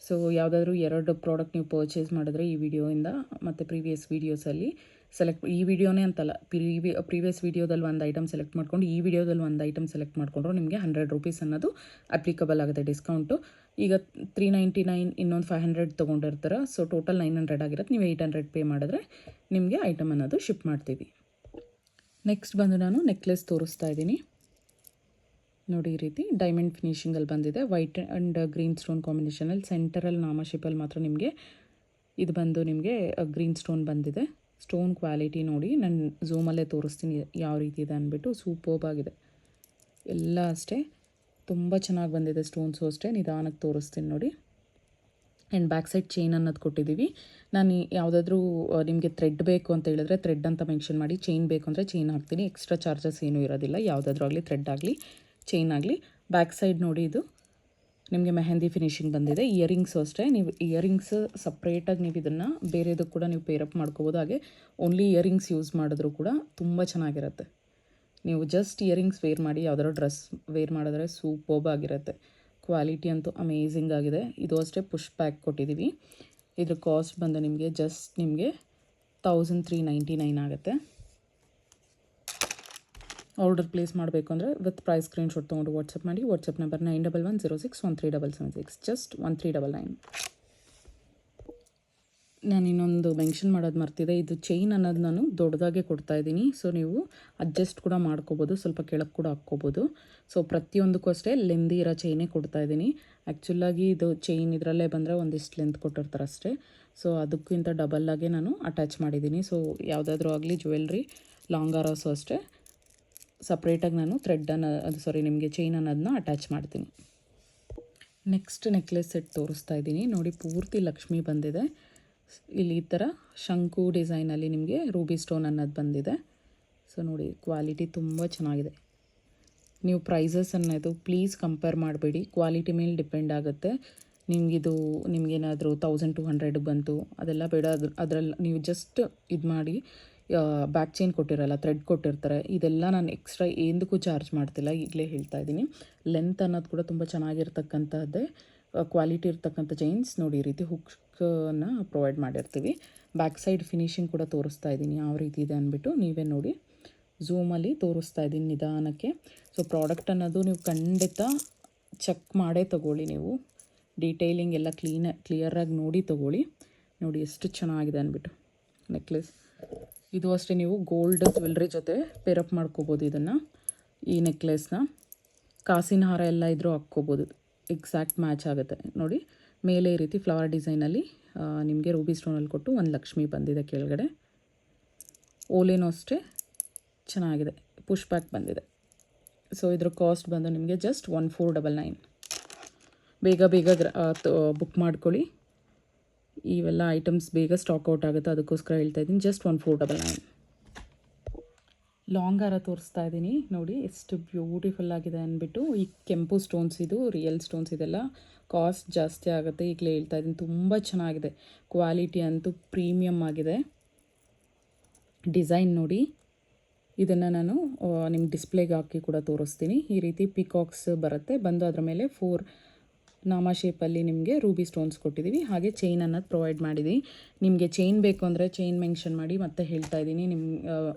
ಸೊ ಯಾವುದಾದ್ರೂ 2 ಪ್ರಾಡಕ್ಟ್ ನೀವು ಪರ್ಚೇಸ್ ಮಾಡಿದ್ರೆ ಈ ವಿಡಿಯೋಯಿಂದ ಮತ್ತು ಪ್ರೀವಿಯಸ್ ವೀಡಿಯೋಸಲ್ಲಿ ಈ ವಿಡಿಯೋನೇ ಅಂತಲ್ಲ, ಪ್ರೀವಿಯಸ್ ವೀಡಿಯೋದಲ್ಲಿ ಒಂದು ಐಟಮ್ ಸೆಲೆಕ್ಟ್ ಮಾಡ್ಕೊಂಡು ಈ ವಿಡಿಯೋದಲ್ಲಿ ಒಂದು ಐಟಮ್ ಸೆಲೆಕ್ಟ್ ಮಾಡಿಕೊಂಡ್ರು ನಿಮಗೆ 100 ರುಪೀಸ್ ಅನ್ನೋದು ಅಪ್ಲಿಕಬಲ್ ಆಗುತ್ತೆ ಡಿಸ್ಕೌಂಟು. ಈಗ 399 ಇನ್ನೊಂದು 500 ತೊಗೊಂಡಿರ್ತಾರೆ. ಸೊ ಟೋಟಲ್ 900 ಆಗಿರುತ್ತೆ. ನೀವು 800 ಪೇ ಮಾಡಿದ್ರೆ ನಿಮಗೆ ಐಟಮ್ ಅನ್ನೋದು ಶಿಪ್ ಮಾಡ್ತೀವಿ. ನೆಕ್ಸ್ಟ್ ಬಂದು ನಾನು ನೆಕ್ಲೆಸ್ ತೋರಿಸ್ತಾ ಇದ್ದೀನಿ ನೋಡಿ. ಈ ರೀತಿ ಡೈಮಂಡ್ ಫಿನಿಶಿಂಗಲ್ಲಿ ಬಂದಿದೆ, ವೈಟ್ ಆ್ಯಂಡ್ ಗ್ರೀನ್ ಸ್ಟೋನ್ ಕಾಂಬಿನೇಷನಲ್ಲಿ. ಸೆಂಟರಲ್ಲಿ ನಾಮ ಶೇಪಲ್ಲಿ ಮಾತ್ರ ನಿಮಗೆ ಇದು ಬಂದು ನಿಮಗೆ ಗ್ರೀನ್ ಸ್ಟೋನ್ ಬಂದಿದೆ. ಸ್ಟೋನ್ ಕ್ವಾಲಿಟಿ ನೋಡಿ, ನಾನು ಝೂಮಲ್ಲೇ ತೋರಿಸ್ತೀನಿ ಯಾವ ರೀತಿ ಇದೆ ಅಂದ್ಬಿಟ್ಟು. ಸೂಪರ್ಬ್ ಆಗಿದೆ ಎಲ್ಲ ಅಷ್ಟೇ, ತುಂಬ ಚೆನ್ನಾಗಿ ಬಂದಿದೆ. ಸ್ಟೋನ್ಸು ಅಷ್ಟೇ ನಿಧಾನಕ್ಕೆ ತೋರಿಸ್ತೀನಿ ನೋಡಿ. ಆ್ಯಂಡ್ ಬ್ಯಾಕ್ ಸೈಡ್ ಚೈನ್ ಅನ್ನೋದು ಕೊಟ್ಟಿದ್ದೀವಿ. ನಾನು ಯಾವುದಾದ್ರೂ ನಿಮಗೆ ಥ್ರೆಡ್ ಬೇಕು ಅಂತ ಹೇಳಿದ್ರೆ ಥ್ರೆಡ್ ಅಂತ ಮೆನ್ಷನ್ ಮಾಡಿ, ಚೈನ್ ಬೇಕು ಅಂದರೆ ಚೈನ್ ಹಾಕ್ತೀನಿ. ಎಕ್ಸ್ಟ್ರಾ ಚಾರ್ಜಸ್ ಏನೂ ಇರೋದಿಲ್ಲ. ಯಾವುದಾದ್ರೂ ಆಗಲಿ, ಥ್ರೆಡ್ ಆಗಲಿ ಚೈನ್ ಆಗಲಿ. ಬ್ಯಾಕ್ ಸೈಡ್ ನೋಡಿ, ಇದು ನಿಮಗೆ ಮೆಹಂದಿ ಫಿನಿಶಿಂಗ್ ಬಂದಿದೆ. ಇಯರಿಂಗ್ಸು ಅಷ್ಟೇ, ನೀವು ಇಯರಿಂಗ್ಸ್ ಸಪ್ರೇಟಾಗಿ ನೀವು ಇದನ್ನು ಬೇರೆದಕ್ಕೆ ಕೂಡ ನೀವು ಪೇರಪ್ ಮಾಡ್ಕೋಬೋದು. ಹಾಗೆ ಓನ್ಲಿ ಇಯರಿಂಗ್ಸ್ ಯೂಸ್ ಮಾಡಿದ್ರೂ ಕೂಡ ತುಂಬ ಚೆನ್ನಾಗಿರುತ್ತೆ. ನೀವು ಜಸ್ಟ್ ಇಯರಿಂಗ್ಸ್ ವೇರ್ ಮಾಡಿ ಯಾವುದಾದ್ರು ಡ್ರೆಸ್ ವೇರ್ ಮಾಡಿದ್ರೆ ಸೂಪರ್ಬ್ ಆಗಿರುತ್ತೆ. ಕ್ವಾಲಿಟಿ ಅಂತೂ ಅಮೇಝಿಂಗ್ ಆಗಿದೆ. ಇದು ಅಷ್ಟೇ ಪುಷ್ ಪ್ಯಾಕ್ ಕೊಟ್ಟಿದ್ದೀವಿ. ಇದ್ರ ಕಾಸ್ಟ್ ಬಂದು ನಿಮಗೆ ಜಸ್ಟ್ ನಿಮಗೆ 1399 ಆಗುತ್ತೆ. ಆರ್ಡರ್ ಪ್ಲೇಸ್ ಮಾಡಬೇಕು ಅಂದರೆ ವಿತ್ ಪ್ರೈಸ್ ಸ್ಕ್ರೀನ್ಶಾಟ್ ತೊಗೊಂಡು ವಾಟ್ಸಪ್ ಮಾಡಿ. WhatsApp number 9110613776, just 1399. ನಾನು ಇನ್ನೊಂದು ಮೆನ್ಷನ್ ಮಾಡೋದು ಮರ್ತಿದೆ, ಇದು ಚೈನ್ ಅನ್ನೋದು ನಾನು ದೊಡ್ಡದಾಗೆ ಕೊಡ್ತಾಯಿದ್ದೀನಿ. ಸೊ ನೀವು ಅಡ್ಜಸ್ಟ್ ಕೂಡ ಮಾಡ್ಕೋಬೋದು, ಸ್ವಲ್ಪ ಕೆಳಗೆ ಕೂಡ ಹಾಕ್ಕೋಬೋದು. ಸೊ ಪ್ರತಿಯೊಂದಕ್ಕೂ ಅಷ್ಟೇ ಲೆಂದಿ ಇರೋ ಚೈನೇ ಕೊಡ್ತಾಯಿದ್ದೀನಿ. ಆ್ಯಕ್ಚುಲಾಗಿ ಇದು ಚೈನ್ ಇದರಲ್ಲೇ ಬಂದರೆ ಒಂದಿಷ್ಟು ಲೆಂತ್ ಕೊಟ್ಟಿರ್ತಾರೆ ಅಷ್ಟೇ. ಸೊ ಅದಕ್ಕಿಂತ ಡಬಲ್ಲಾಗೆ ನಾನು ಅಟ್ಯಾಚ್ ಮಾಡಿದ್ದೀನಿ. ಸೊ ಯಾವುದಾದ್ರೂ ಆಗಲಿ ಜ್ಯುವೆಲ್ರಿ, ಲಾಂಗ್ ಆರೋಸು ಅಷ್ಟೇ ಸಪ್ರೇಟಾಗಿ ನಾನು ನಿಮಗೆ ಚೈನ್ ಅನ್ನೋದನ್ನ ಅಟ್ಯಾಚ್ ಮಾಡ್ತೀನಿ. ನೆಕ್ಸ್ಟ್ ನೆಕ್ಲೆಸ್ ಸೆಟ್ ತೋರಿಸ್ತಾ ಇದ್ದೀನಿ ನೋಡಿ. ಪೂರ್ತಿ ಲಕ್ಷ್ಮಿ ಬಂದಿದೆ. ಇಲ್ಲಿ ಈ ಥರ ಶಂಕು ಡಿಸೈನಲ್ಲಿ ನಿಮಗೆ ರೂಬಿ ಸ್ಟೋನ್ ಅನ್ನೋದು ಬಂದಿದೆ. ಸೊ ನೋಡಿ, ಕ್ವಾಲಿಟಿ ತುಂಬ ಚೆನ್ನಾಗಿದೆ. ನೀವು ಪ್ರೈಸಸ್ ಅನ್ನೋದು ಪ್ಲೀಸ್ ಕಂಪೇರ್ ಮಾಡಬೇಡಿ, ಕ್ವಾಲಿಟಿ ಮೇಲೆ ಡಿಪೆಂಡ್ ಆಗುತ್ತೆ. ನಿಮಗೇನಾದರೂ 1200 ಬಂತು ಅದೆಲ್ಲ ಬೇಡ. ಅದರಲ್ಲಿ ನೀವು ಜಸ್ಟ್ ಇದು ಮಾಡಿ, ಬ್ಯಾಕ್ ಚೈನ್ ಕೊಟ್ಟಿರಲ್ಲ, ಥ್ರೆಡ್ ಕೊಟ್ಟಿರ್ತಾರೆ, ಇದೆಲ್ಲ ನಾನು ಎಕ್ಸ್ಟ್ರಾ ಏನಕ್ಕೂ ಚಾರ್ಜ್ ಮಾಡ್ತಿಲ್ಲ, ಈಗಲೇ ಹೇಳ್ತಾ ಇದ್ದೀನಿ. ಲೆಂತ್ ಅನ್ನೋದು ಕೂಡ ತುಂಬ ಚೆನ್ನಾಗಿರ್ತಕ್ಕಂಥದ್ದೇ, ಕ್ವಾಲಿಟಿ ಇರ್ತಕ್ಕಂಥ ಚೈನ್ಸ್ ನೋಡಿ. ಈ ರೀತಿ ಹುಕ್ನ ಪ್ರೊವೈಡ್ ಮಾಡಿರ್ತೀವಿ. ಬ್ಯಾಕ್ ಸೈಡ್ ಫಿನಿಶಿಂಗ್ ಕೂಡ ತೋರಿಸ್ತಾ ಇದ್ದೀನಿ ಯಾವ ರೀತಿ ಇದೆ ಅಂದ್ಬಿಟ್ಟು, ನೀವೇ ನೋಡಿ. ಝೂಮಲ್ಲಿ ತೋರಿಸ್ತಾ ಇದ್ದೀನಿ ನಿಧಾನಕ್ಕೆ. ಸೊ ಪ್ರಾಡಕ್ಟ್ ಅನ್ನೋದು ನೀವು ಖಂಡಿತ ಚೆಕ್ ಮಾಡೇ ತೊಗೊಳ್ಳಿ. ನೀವು ಡೀಟೇಲಿಂಗ್ ಎಲ್ಲ ಕ್ಲಿಯರಾಗಿ ನೋಡಿ ತೊಗೊಳ್ಳಿ. ನೋಡಿ ಎಷ್ಟು ಚೆನ್ನಾಗಿದೆ ಅಂದ್ಬಿಟ್ಟು ನೆಕ್ಲೆಸ್. ಇದು ಅಷ್ಟೇ, ನೀವು ಗೋಲ್ಡ್ ಜ್ಯುವೆಲ್ರಿ ಜೊತೆ ಪೇರಪ್ ಮಾಡ್ಕೋಬೋದು ಇದನ್ನು. ಈ ನೆಕ್ಲೆಸ್ನ ಕಾಸಿನ ಹಾರ ಎಲ್ಲ ಇದ್ರೂ ಹಾಕ್ಕೋಬೋದು, ಎಕ್ಸಾಕ್ಟ್ ಮ್ಯಾಚ್ ಆಗುತ್ತೆ ನೋಡಿ. ಮೇಲೆ ಈ ರೀತಿ ಫ್ಲವರ್ ಡಿಸೈನಲ್ಲಿ ನಿಮಗೆ ರೂಬಿ ಸ್ಟೋನಲ್ಲಿ ಕೊಟ್ಟು ಒಂದು ಲಕ್ಷ್ಮಿ ಬಂದಿದೆ ಕೆಳಗಡೆ. ಓಲೇನೂ ಅಷ್ಟೇ ಚೆನ್ನಾಗಿದೆ, ಪುಷ್ ಬ್ಯಾಕ್ ಬಂದಿದೆ. ಸೊ ಇದ್ರ ಕಾಸ್ಟ್ ಬಂದು ನಿಮಗೆ ಜಸ್ಟ್ 1499. ಬೇಗ ಬುಕ್ ಮಾಡ್ಕೊಳ್ಳಿ. ಇವೆಲ್ಲ ಐಟಮ್ಸ್ ಬೇಗ ಸ್ಟಾಕ್ ಔಟ್ ಆಗುತ್ತೆ, ಅದಕ್ಕೋಸ್ಕರ ಹೇಳ್ತಾ ಇದ್ದೀನಿ. ಜಸ್ಟ್ 1499. ಲಾಂಗ್ ಹಾರ ತೋರಿಸ್ತಾ ಇದ್ದೀನಿ ನೋಡಿ, ಎಷ್ಟು ಬ್ಯೂಟಿಫುಲ್ ಆಗಿದೆ ಅಂದ್ಬಿಟ್ಟು. ಈ ಕೆಂಪು ಸ್ಟೋನ್ಸ್, ಇದು ರಿಯಲ್ ಸ್ಟೋನ್ಸ್, ಇದೆಲ್ಲ ಕಾಸ್ಟ್ ಜಾಸ್ತಿ ಆಗುತ್ತೆ, ಈಗಲೇ ಹೇಳ್ತಾ ಇದ್ದೀನಿ. ತುಂಬ ಚೆನ್ನಾಗಿದೆ, ಕ್ವಾಲಿಟಿ ಅಂತೂ ಪ್ರೀಮಿಯಮ್ ಆಗಿದೆ. ಡಿಸೈನ್ ನೋಡಿ, ಇದನ್ನು ನಾನು ನಿಮ್ಗೆ ಡಿಸ್ಪ್ಲೇಗೆ ಹಾಕಿ ಕೂಡ ತೋರಿಸ್ತೀನಿ. ಈ ರೀತಿ ಪಿಕಾಕ್ಸ್ ಬರುತ್ತೆ ಬಂದು, ಅದರ ಮೇಲೆ 4 ನಾಮ ಶೇಪಲ್ಲಿ ನಿಮಗೆ ರೂಬಿ ಸ್ಟೋನ್ಸ್ ಕೊಟ್ಟಿದ್ದೀವಿ. ಹಾಗೆ ಚೈನ್ ಅನ್ನೋದು ಪ್ರೊವೈಡ್ ಮಾಡಿದ್ದೀವಿ. ನಿಮಗೆ ಚೈನ್ ಬೇಕು ಅಂದರೆ ಚೈನ್ ಮೆನ್ಷನ್ ಮಾಡಿ, ಮತ್ತೆ ಹೇಳ್ತಾ ಇದ್ದೀನಿ.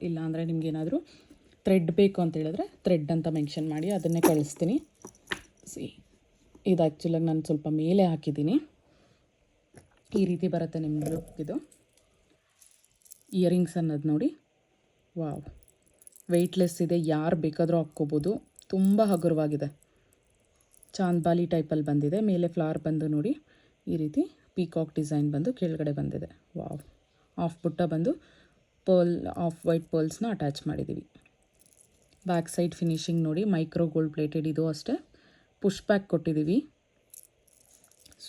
ಇಲ್ಲ ಅಂದರೆ ನಿಮಗೇನಾದರೂ ಥ್ರೆಡ್ ಬೇಕು ಅಂತ ಹೇಳಿದ್ರೆ ಥ್ರೆಡ್ ಅಂತ ಮೆನ್ಷನ್ ಮಾಡಿ, ಅದನ್ನೇ ಕಳಿಸ್ತೀನಿ. ಇದು ಆ್ಯಕ್ಚುಲಾಗಿ ನಾನು ಸ್ವಲ್ಪ ಮೇಲೆ ಹಾಕಿದ್ದೀನಿ. ಈ ರೀತಿ ಬರುತ್ತೆ ನಿಮ್ಮ ಲುಕ್. ಇಯರಿಂಗ್ಸ್ ಅನ್ನೋದು ನೋಡಿ, ವಾವ್, ವೆಯ್ಟ್ಲೆಸ್ ಇದೆ, ಯಾರು ಬೇಕಾದರೂ ಹಾಕ್ಕೋಬೋದು. ತುಂಬ ಹಗುರವಾಗಿದೆ, ಚಾಂದ್ಬಾಲಿ ಟೈಪಲ್ಲಿ ಬಂದಿದೆ. ಮೇಲೆ ಫ್ಲವರ್ ಬಂದು ನೋಡಿ, ಈ ರೀತಿ ಪೀಕಾಕ್ ಡಿಸೈನ್ ಬಂದು ಕೆಳಗಡೆ ಬಂದಿದೆ. ವಾವ್, ಆಫ್ ಬುಟ್ಟ ಬಂದು ಆಫ್ ವೈಟ್ ಪರ್ಲ್ಸ್ನ ಅಟ್ಯಾಚ್ ಮಾಡಿದ್ದೀವಿ. ಬ್ಯಾಕ್ ಸೈಡ್ ಫಿನಿಶಿಂಗ್ ನೋಡಿ, ಮೈಕ್ರೋ ಗೋಲ್ಡ್ ಪ್ಲೇಟೆಡ್. ಇದು ಅಷ್ಟೇ ಪುಷ್ ಬ್ಯಾಕ್ ಕೊಟ್ಟಿದ್ದೀವಿ.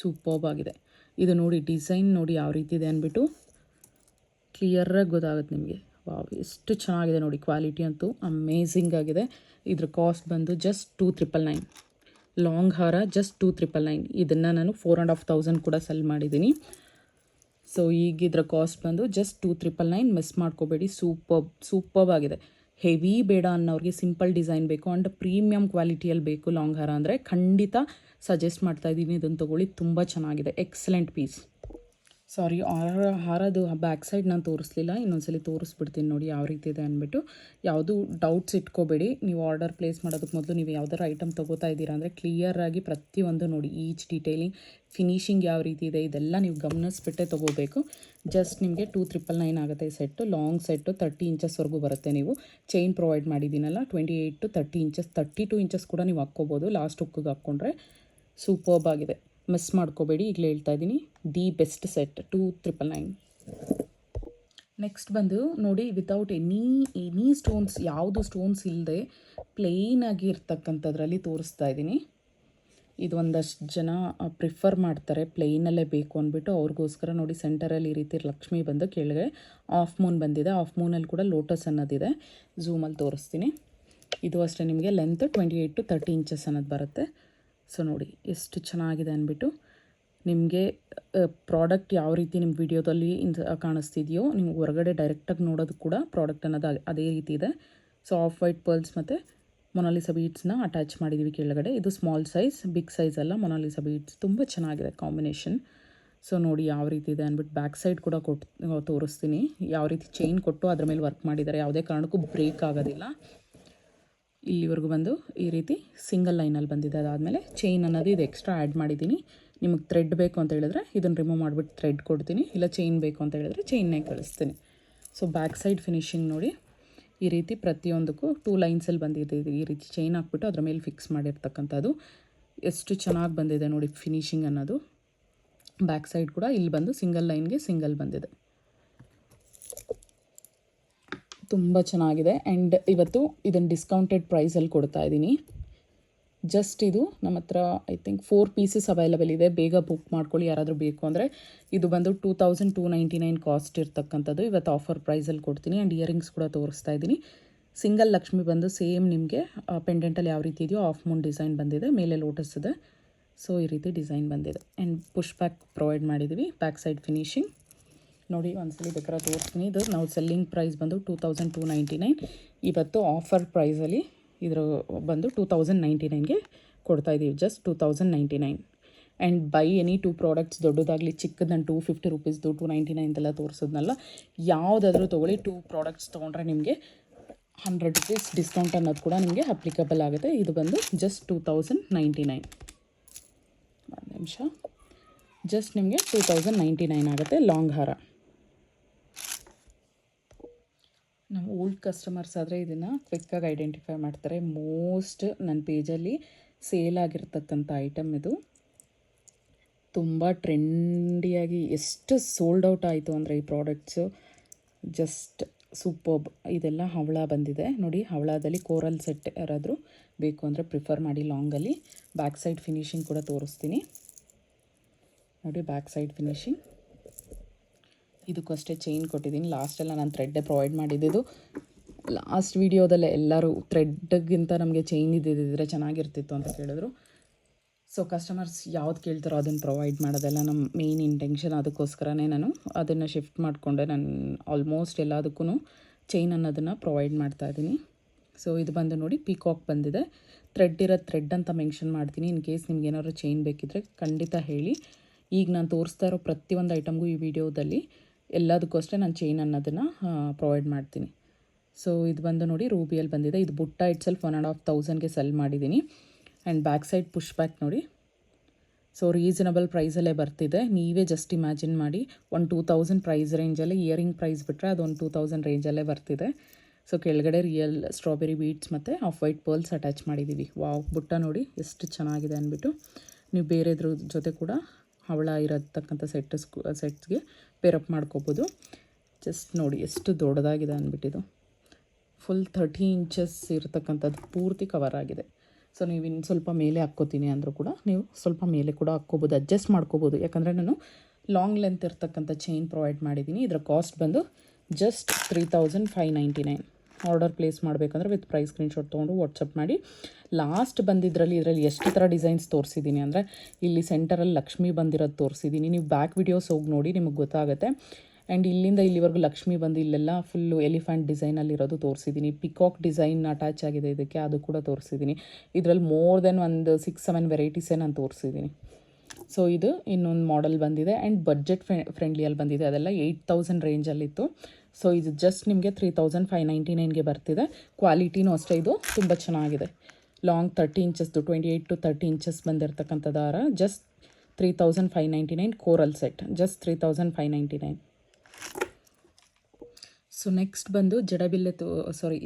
ಸೂಪರ್ಬ್ ಆಗಿದೆ. ಇದು ನೋಡಿ, ಡಿಸೈನ್ ನೋಡಿ ಯಾವ ರೀತಿ ಇದೆ ಅಂದ್ಬಿಟ್ಟು ಕ್ಲಿಯರಾಗಿ ಗೊತ್ತಾಗುತ್ತೆ ನಿಮಗೆ. ವಾವ್, ಎಷ್ಟು ಚೆನ್ನಾಗಿದೆ ನೋಡಿ, ಕ್ವಾಲಿಟಿ ಅಂತೂ ಅಮೇಝಿಂಗ್ ಆಗಿದೆ. ಇದ್ರ ಕಾಸ್ಟ್ ಬಂದು ಜಸ್ಟ್ 2399. ಲಾಂಗ್ ಹಾರ ಜಸ್ಟ್ 2399. ಇದನ್ನು ನಾನು 4500 ಕೂಡ ಸೆಲ್ ಮಾಡಿದ್ದೀನಿ. ಸೊ ಈಗ ಇದರ ಕಾಸ್ಟ್ ಬಂದು ಜಸ್ಟ್ 2399. ಮಿಸ್ ಮಾಡ್ಕೋಬೇಡಿ, ಸೂಪರ್ಬ್ ಆಗಿದೆ. ಹೆವಿ ಬೇಡ ಅನ್ನೋರಿಗೆ, ಸಿಂಪಲ್ ಡಿಸೈನ್ ಬೇಕು ಆ್ಯಂಡ್ ಪ್ರೀಮಿಯಮ್ ಕ್ವಾಲಿಟಿಯಲ್ಲಿ ಬೇಕು ಲಾಂಗ್ ಹಾರ ಅಂದರೆ ಖಂಡಿತ ಸಜೆಸ್ಟ್ ಮಾಡ್ತಾಯಿದ್ದೀನಿ. ಇದನ್ನು ತೊಗೊಳ್ಳಿ, ತುಂಬ ಚೆನ್ನಾಗಿದೆ, ಎಕ್ಸಲೆಂಟ್ ಪೀಸ್. ಸಾರಿ, ಹಾರದು ಬ್ಯಾಕ್ ಸೈಡ್ ನಾನು ತೋರಿಸ್ಲಿಲ್ಲ, ಇನ್ನೊಂದ್ಸಲಿ ತೋರಿಸ್ಬಿಡ್ತೀನಿ ನೋಡಿ ಯಾವ ರೀತಿ ಇದೆ ಅಂದ್ಬಿಟ್ಟು. ಯಾವುದು ಡೌಟ್ಸ್ ಇಟ್ಕೋಬೇಡಿ. ನೀವು ಆರ್ಡರ್ ಪ್ಲೇಸ್ ಮಾಡೋದಕ್ಕೆ ಮೊದಲು ನೀವು ಯಾವ್ದಾರು ಐಟಮ್ ತೊಗೋತಾ ಇದ್ದೀರಾ ಅಂದರೆ ಕ್ಲಿಯರಾಗಿ ಪ್ರತಿಯೊಂದು ನೋಡಿ, ಈಚ್ ಡೀಟೇಲಿಂಗ್, ಫಿನಿಶಿಂಗ್ ಯಾವ ರೀತಿ ಇದೆ ಇದೆಲ್ಲ ನೀವು ಗಮನಿಸ್ಬಿಟ್ಟೆ ತೊಗೋಬೇಕು. ಜಸ್ಟ್ ನಿಮಗೆ 2399 ಆಗುತ್ತೆ ಈ ಸೆಟ್ಟು. ಲಾಂಗ್ ಸೆಟ್ಟು 30 ಇಂಚಸ್ವರೆಗೂ ಬರುತ್ತೆ. ನೀವು ಚೈನ್ ಪ್ರೊವೈಡ್ ಮಾಡಿದ್ದೀನಲ್ಲ, 28 to 30 ಇಂಚಸ್, 32 ಇಂಚಸ್ ಕೂಡ ನೀವು ಹಾಕ್ಕೋಬೋದು. ಲಾಸ್ಟ್ ಹುಕ್ಕಿಗೆ ಹಾಕ್ಕೊಂಡ್ರೆ ಸೂಪರ್ಬ್ ಆಗಿದೆ, ಮಿಸ್ ಮಾಡ್ಕೋಬೇಡಿ. ಈಗಲೇ ಹೇಳ್ತಾ ಇದ್ದೀನಿ, ದಿ ಬೆಸ್ಟ್ ಸೆಟ್ 2399. ನೆಕ್ಸ್ಟ್ ಬಂದು ನೋಡಿ, ವಿತೌಟ್ ಎನಿ ಸ್ಟೋನ್ಸ್, ಯಾವುದು ಸ್ಟೋನ್ಸ್ ಇಲ್ಲದೆ ಪ್ಲೇನಾಗಿ ಇರ್ತಕ್ಕಂಥದ್ರಲ್ಲಿ ತೋರಿಸ್ತಾ ಇದ್ದೀನಿ. ಇದು ಒಂದಷ್ಟು ಜನ ಪ್ರಿಫರ್ ಮಾಡ್ತಾರೆ ಪ್ಲೇನಲ್ಲೇ ಬೇಕು ಅಂದ್ಬಿಟ್ಟು, ಅವ್ರಿಗೋಸ್ಕರ ನೋಡಿ ಸೆಂಟರಲ್ಲಿ ಈ ರೀತಿ ಲಕ್ಷ್ಮಿ ಬಂದು ಕೆಳಗೆ ಆಫ್ ಮೂನ್ ಬಂದಿದೆ. ಆಫ್ ಮೂನಲ್ಲಿ ಕೂಡ ಲೋಟಸ್ ಅನ್ನೋದಿದೆ, ಝೂಮಲ್ಲಿ ತೋರಿಸ್ತೀನಿ. ಇದು ಅಷ್ಟೇ, ನಿಮಗೆ ಲೆಂತ್ 28 to 30 ಇಂಚಸ್ ಅನ್ನೋದು ಬರುತ್ತೆ. ಸೊ ನೋಡಿ ಎಷ್ಟು ಚೆನ್ನಾಗಿದೆ ಅಂದ್ಬಿಟ್ಟು. ನಿಮಗೆ ಪ್ರಾಡಕ್ಟ್ ಯಾವ ರೀತಿ ನಿಮ್ಮ ವಿಡಿಯೋದಲ್ಲಿ ಕಾಣಿಸ್ತಿದೆಯೋ, ನೀವು ಹೊರಗಡೆ ಡೈರೆಕ್ಟಾಗಿ ನೋಡೋದು ಕೂಡ ಪ್ರಾಡಕ್ಟ್ ಅನ್ನೋದು ಅದೇ ರೀತಿ ಇದೆ. ಸೊ ಆಫ್ ವೈಟ್ ಪರ್ಲ್ಸ್ ಮತ್ತು ಮೊನಾಲಿಸಾ ಬೀಡ್ಸ್ನ ಅಟ್ಯಾಚ್ ಮಾಡಿದ್ದೀವಿ ಕೆಳಗಡೆ. ಇದು ಸ್ಮಾಲ್ ಸೈಜ್, ಬಿಗ್ ಸೈಜ್ ಅಲ್ಲ, ಮೊನಾಲಿಸಾ ಬೀಡ್ಸ್ ತುಂಬ ಚೆನ್ನಾಗಿದೆ ಕಾಂಬಿನೇಷನ್. ಸೊ ನೋಡಿ ಯಾವ ರೀತಿ ಇದೆ ಅಂದ್ಬಿಟ್ಟು. ಬ್ಯಾಕ್ ಸೈಡ್ ಕೂಡ ತೋರಿಸ್ತೀನಿ ಯಾವ ರೀತಿ ಚೈನ್ ಕೊಟ್ಟು ಅದ್ರ ಮೇಲೆ ವರ್ಕ್ ಮಾಡಿದ್ದಾರೆ. ಯಾವುದೇ ಕಾರಣಕ್ಕೂ ಬ್ರೇಕ್ ಆಗೋದಿಲ್ಲ. ಇಲ್ಲಿವರೆಗೂ ಬಂದು ಈ ರೀತಿ ಸಿಂಗಲ್ ಲೈನಲ್ಲಿ ಬಂದಿದೆ. ಅದಾದಮೇಲೆ ಚೈನ್ ಅನ್ನೋದು ಇದು ಎಕ್ಸ್ಟ್ರಾ ಆ್ಯಡ್ ಮಾಡಿದ್ದೀನಿ. ನಿಮಗೆ ಥ್ರೆಡ್ ಬೇಕು ಅಂತ ಹೇಳಿದ್ರೆ ಇದನ್ನು ರಿಮೂವ್ ಮಾಡಿಬಿಟ್ಟು ಥ್ರೆಡ್ ಕೊಡ್ತೀನಿ, ಇಲ್ಲ ಚೈನ್ ಬೇಕು ಅಂತ ಹೇಳಿದ್ರೆ ಚೈನ್ನೇ ಕಳಿಸ್ತೀನಿ. ಸೊ ಬ್ಯಾಕ್ ಸೈಡ್ ಫಿನಿಶಿಂಗ್ ನೋಡಿ ಈ ರೀತಿ ಪ್ರತಿಯೊಂದಕ್ಕೂ 2 ಲೈನ್ಸಲ್ಲಿ ಬಂದಿದೆ. ಈ ರೀತಿ ಚೈನ್ ಹಾಕ್ಬಿಟ್ಟು ಅದ್ರ ಮೇಲೆ ಫಿಕ್ಸ್ ಮಾಡಿರ್ತಕ್ಕಂಥದ್ದು ಎಷ್ಟು ಚೆನ್ನಾಗಿ ಬಂದಿದೆ ನೋಡಿ ಫಿನಿಶಿಂಗ್ ಅನ್ನೋದು. ಬ್ಯಾಕ್ ಸೈಡ್ ಕೂಡ ಇಲ್ಲಿ ಬಂದು ಸಿಂಗಲ್ ಲೈನ್ಗೆ ಸಿಂಗಲ್ ಬಂದಿದೆ, ತುಂಬ ಚೆನ್ನಾಗಿದೆ. ಆ್ಯಂಡ್ ಇವತ್ತು ಇದನ್ನು ಡಿಸ್ಕೌಂಟೆಡ್ ಪ್ರೈಸಲ್ಲಿ ಕೊಡ್ತಾ ಇದ್ದೀನಿ. ಜಸ್ಟ್ ಇದು ನಮ್ಮ ಹತ್ರ ಐ ಥಿಂಕ್ 4 ಪೀಸಸ್ ಅವೈಲಬಲ್ ಇದೆ. ಬೇಗ ಬುಕ್ ಮಾಡ್ಕೊಳ್ಳಿ ಯಾರಾದರೂ ಬೇಕು ಅಂದರೆ. ಇದು ಬಂದು 2299 ಕಾಸ್ಟ್ ಇರ್ತಕ್ಕಂಥದ್ದು. ಇವತ್ತು ಆಫರ್ ಪ್ರೈಸಲ್ಲಿ ಕೊಡ್ತೀನಿ. ಆ್ಯಂಡ್ ಇಯರಿಂಗ್ಸ್ ಕೂಡ ತೋರಿಸ್ತಾ ಇದ್ದೀನಿ. ಸಿಂಗಲ್ ಲಕ್ಷ್ಮಿ ಬಂದು ಸೇಮ್ ನಿಮಗೆ ಪೆಂಡೆಂಟಲ್ಲಿ ಯಾವ ರೀತಿ ಇದೆಯೋ ಆಫ್ ಮೂನ್ ಡಿಸೈನ್ ಬಂದಿದೆ, ಮೇಲೆ ಲೋಟಸ್ ಇದೆ. ಸೊ ಈ ರೀತಿ ಡಿಸೈನ್ ಬಂದಿದೆ. ಆ್ಯಂಡ್ ಪುಷ್ ಬ್ಯಾಕ್ ಪ್ರೊವೈಡ್ ಮಾಡಿದ್ದೀವಿ. ಬ್ಯಾಕ್ ಸೈಡ್ ಫಿನಿಶಿಂಗ್ ನೋಡಿ ಒಂದ್ಸಲಿ ಬೇಕಾದ್ರೆ ತೋರಿಸ್ತೀನಿ. ಇದು ನಾವು ಸೆಲ್ಲಿಂಗ್ ಪ್ರೈಸ್ ಬಂದು 2299. ಇವತ್ತು ಆಫರ್ ಪ್ರೈಸಲ್ಲಿ ಇದರ ಬಂದು 2099ಗೆ ಕೊಡ್ತಾಯಿದ್ದೀವಿ. Just 2099. And buy any 2 products, ದೊಡ್ಡದಾಗಲಿ ಚಿಕ್ಕದು, ನಾನು 250 ರುಪೀಸ್ದು 299 ಎಲ್ಲ ತೋರಿಸೋದ್ನಲ್ಲ, ಯಾವುದಾದ್ರೂ ತೊಗೊಳ್ಳಿ 2 ಪ್ರಾಡಕ್ಟ್ಸ್ ತೊಗೊಂಡ್ರೆ ನಿಮಗೆ 100 ರುಪೀಸ್ ಡಿಸ್ಕೌಂಟ್ ಅನ್ನೋದು ಕೂಡ ನಿಮಗೆ ಅಪ್ಲಿಕಬಲ್ ಆಗುತ್ತೆ. ಇದು ಬಂದು ಜಸ್ಟ್ 2099. ಒಂದು ನಿಮಿಷ, ಜಸ್ಟ್ ನಿಮಗೆ 2099 ಆಗುತ್ತೆ. ಲಾಂಗ್ ಹಾರ. ನಾವು ಓಲ್ಡ್ ಕಸ್ಟಮರ್ಸ್ ಆದರೆ ಇದನ್ನು ಕ್ವಿಕ್ಕಾಗಿ ಐಡೆಂಟಿಫೈ ಮಾಡ್ತಾರೆ. ಮೋಸ್ಟ್ ನನ್ನ ಪೇಜಲ್ಲಿ ಸೇಲ್ ಆಗಿರ್ತಕ್ಕಂಥ ಐಟಮ್ ಇದು. ತುಂಬ ಟ್ರೆಂಡಿಯಾಗಿ ಎಷ್ಟು ಸೋಲ್ಡ್ ಔಟ್ ಆಯಿತು ಅಂದರೆ ಈ ಪ್ರಾಡಕ್ಟ್ಸು ಜಸ್ಟ್ ಸೂಪರ್ಬ್. ಇದೆಲ್ಲ ಹವಳ ಬಂದಿದೆ ನೋಡಿ. ಹವಳದಲ್ಲಿ ಕೋರಲ್ ಸೆಟ್ ಯಾರಾದರೂ ಬೇಕು ಅಂದರೆ ಪ್ರಿಫರ್ ಮಾಡಿ ಲಾಂಗಲ್ಲಿ. ಬ್ಯಾಕ್ ಸೈಡ್ ಫಿನಿಶಿಂಗ್ ಕೂಡ ತೋರಿಸ್ತೀನಿ ನೋಡಿ. ಬ್ಯಾಕ್ ಸೈಡ್ ಫಿನಿಶಿಂಗ್ ಇದಕ್ಕೂ ಅಷ್ಟೇ ಚೈನ್ ಕೊಟ್ಟಿದ್ದೀನಿ. ಲಾಸ್ಟೆಲ್ಲ ನಾನು ಥ್ರೆಡ್ಡೇ ಪ್ರೊವೈಡ್ ಮಾಡಿದ್ದು. ಲಾಸ್ಟ್ ವೀಡಿಯೋದಲ್ಲೇ ಎಲ್ಲರೂ ಥ್ರೆಡ್ಗಿಂತ ನಮಗೆ ಚೈನ್ ಇದ್ದಿದ್ದರೆ ಚೆನ್ನಾಗಿರ್ತಿತ್ತು ಅಂತ ಕೇಳಿದ್ರು. ಸೊ ಕಸ್ಟಮರ್ಸ್ ಯಾವ್ದು ಕೇಳ್ತಾರೋ ಅದನ್ನು ಪ್ರೊವೈಡ್ ಮಾಡೋದೆಲ್ಲ ನಮ್ಮ ಮೇಯ್ನ್ ಇಂಟೆನ್ಷನ್. ಅದಕ್ಕೋಸ್ಕರನೇ ನಾನು ಅದನ್ನು ಶಿಫ್ಟ್ ಮಾಡಿಕೊಂಡೆ. ನಾನು ಆಲ್ಮೋಸ್ಟ್ ಎಲ್ಲದಕ್ಕೂ ಚೈನ್ ಅನ್ನೋದನ್ನು ಪ್ರೊವೈಡ್ ಮಾಡ್ತಾಯಿದ್ದೀನಿ. ಸೊ ಇದು ಬಂದು ನೋಡಿ ಪೀಕಾಕ್ ಬಂದಿದೆ. ಥ್ರೆಡ್ ಇರೋದು ಥ್ರೆಡ್ ಅಂತ ಮೆನ್ಷನ್ ಮಾಡ್ತೀನಿ. ಇನ್ ಕೇಸ್ ನಿಮ್ಗೆ ಏನಾದ್ರು ಚೈನ್ ಬೇಕಿದ್ದರೆ ಖಂಡಿತ ಹೇಳಿ. ಈಗ ನಾನು ತೋರಿಸ್ತಾ ಇರೋ ಪ್ರತಿಯೊಂದು ಐಟಮ್ಗೂ ಈ ವಿಡಿಯೋದಲ್ಲಿ ಎಲ್ಲದಕ್ಕೂ ಅಷ್ಟೇ ನಾನು ಚೈನ್ ಅನ್ನೋದನ್ನು ಪ್ರೊವೈಡ್ ಮಾಡ್ತೀನಿ. ಸೊ ಇದು ಬಂದು ನೋಡಿ ರೂಬಿಯಲ್ಲಿ ಬಂದಿದೆ. ಇದು ಬುಟ್ಟ ಇಟ್ಸೆಲ್ಫ್ 1500ಗೆ ಸೆಲ್ ಮಾಡಿದ್ದೀನಿ. And back side push back ನೋಡಿ. ಸೊ ರೀಸನಬಲ್ ಪ್ರೈಸಲ್ಲೇ ಬರ್ತಿದೆ. ನೀವೇ ಜಸ್ಟ್ ಇಮ್ಯಾಜಿನ್ ಮಾಡಿ, ಒಂದು 2000 ಪ್ರೈಸ್ ರೇಂಜಲ್ಲಿ ಇಯರಿಂಗ್ ಪ್ರೈಸ್ ಬಿಟ್ಟರೆ ಅದೊಂದು 2000 ರೇಂಜಲ್ಲೇ ಬರ್ತಿದೆ. ಸೊ ಕೆಳಗಡೆ ರಿಯಲ್ ಸ್ಟ್ರಾಬೆರಿ ಬೀಡ್ಸ್ ಮತ್ತು ಆಫ್ ವೈಟ್ ಪರ್ಲ್ಸ್ ಅಟ್ಯಾಚ್ ಮಾಡಿದ್ದೀವಿ. ವಾವ್, ಬುಟ್ಟ ನೋಡಿ ಎಷ್ಟು ಚೆನ್ನಾಗಿದೆ ಅಂದ್ಬಿಟ್ಟು. ನೀವು ಬೇರೆದ್ರ ಜೊತೆ ಕೂಡ ಹವಳ ಇರತಕ್ಕಂಥ ಸೆಟ್ಸ್ಗೆ ಪೇರಪ್ ಮಾಡ್ಕೋಬೋದು. ಜಸ್ಟ್ ನೋಡಿ ಎಷ್ಟು ದೊಡ್ಡದಾಗಿದೆ ಅಂದ್ಬಿಟ್ಟಿದು. ಫುಲ್ 30 ಇಂಚಸ್ ಇರತಕ್ಕಂಥದ್ದು ಪೂರ್ತಿ ಕವರ್ ಆಗಿದೆ. ಸೊ ನೀವು ಇನ್ನು ಸ್ವಲ್ಪ ಮೇಲೆ ಹಾಕ್ಕೋತೀನಿ ಅಂದರೂ ಕೂಡ ನೀವು ಸ್ವಲ್ಪ ಮೇಲೆ ಕೂಡ ಹಾಕ್ಕೋಬೋದು, ಅಡ್ಜಸ್ಟ್ ಮಾಡ್ಕೋಬೋದು. ಯಾಕಂದರೆ ನಾನು ಲಾಂಗ್ ಲೆಂತ್ ಇರ್ತಕ್ಕಂಥ ಚೈನ್ ಪ್ರೊವೈಡ್ ಮಾಡಿದ್ದೀನಿ. ಇದರ ಕಾಸ್ಟ್ ಬಂದು ಜಸ್ಟ್ 3599. ಆರ್ಡರ್ ಪ್ಲೇಸ್ ಮಾಡಬೇಕಂದ್ರೆ ವಿತ್ ಪ್ರೈಸ್ ಸ್ಕ್ರೀನ್ಶಾಟ್ ತೊಗೊಂಡು ವಾಟ್ಸಪ್ ಮಾಡಿ. ಲಾಸ್ಟ್ ಬಂದಿದ್ರಲ್ಲಿ ಇದರಲ್ಲಿ ಎಷ್ಟು ಥರ ಡಿಸೈನ್ಸ್ ತೋರಿಸಿದ್ದೀನಿ ಅಂದರೆ, ಇಲ್ಲಿ ಸೆಂಟರಲ್ಲಿ ಲಕ್ಷ್ಮಿ ಬಂದಿರೋದು ತೋರಿಸಿದ್ದೀನಿ. ನೀವು ಬ್ಯಾಕ್ ವಿಡಿಯೋಸ್ ಹೋಗಿ ನೋಡಿ, ನಿಮಗೆ ಗೊತ್ತಾಗುತ್ತೆ. ಆ್ಯಂಡ್ ಇಲ್ಲಿಂದ ಇಲ್ಲಿವರೆಗೂ ಲಕ್ಷ್ಮಿ ಬಂದು ಇಲ್ಲೆಲ್ಲ ಫುಲ್ಲು ಎಲಿಫೆಂಟ್ ಡಿಸೈನಲ್ಲಿರೋದು ತೋರಿಸಿದ್ದೀನಿ. ಪಿಕಾಕ್ ಡಿಸೈನ್ ಅಟ್ಯಾಚ್ ಆಗಿದೆ ಇದಕ್ಕೆ, ಅದು ಕೂಡ ತೋರಿಸಿದ್ದೀನಿ. ಇದರಲ್ಲಿ ಮೋರ್ ದೆನ್ ಒಂದು 6-7 ವೆರೈಟೀಸೇ ನಾನು ತೋರಿಸಿದ್ದೀನಿ. ಸೊ ಇದು ಇನ್ನೊಂದು ಮಾಡೆಲ್ ಬಂದಿದೆ. ಆ್ಯಂಡ್ ಬಡ್ಜೆಟ್ ಫ್ರೆಂಡ್ಲಿಯಲ್ಲಿ ಬಂದಿದೆ. ಅದೆಲ್ಲ 8000 ರೇಂಜಲ್ಲಿತ್ತು. ಸೊ ಇದು ಜಸ್ಟ್ ನಿಮಗೆ 3599ಗೆ ಬರ್ತಿದೆ. ಕ್ವಾಲಿಟಿನೂ ಅಷ್ಟೇ ಇದು ತುಂಬ ಚೆನ್ನಾಗಿದೆ. ಲಾಂಗ್ 30 ಇಂಚಸ್ದು 28 to 30 ಇಂಚಸ್ ಬಂದಿರತಕ್ಕಂಥ ದಾರ. Just 3599 coral set. Just 3599. So next ಬಂದು ಜಡಬಿಲ್ಲೆ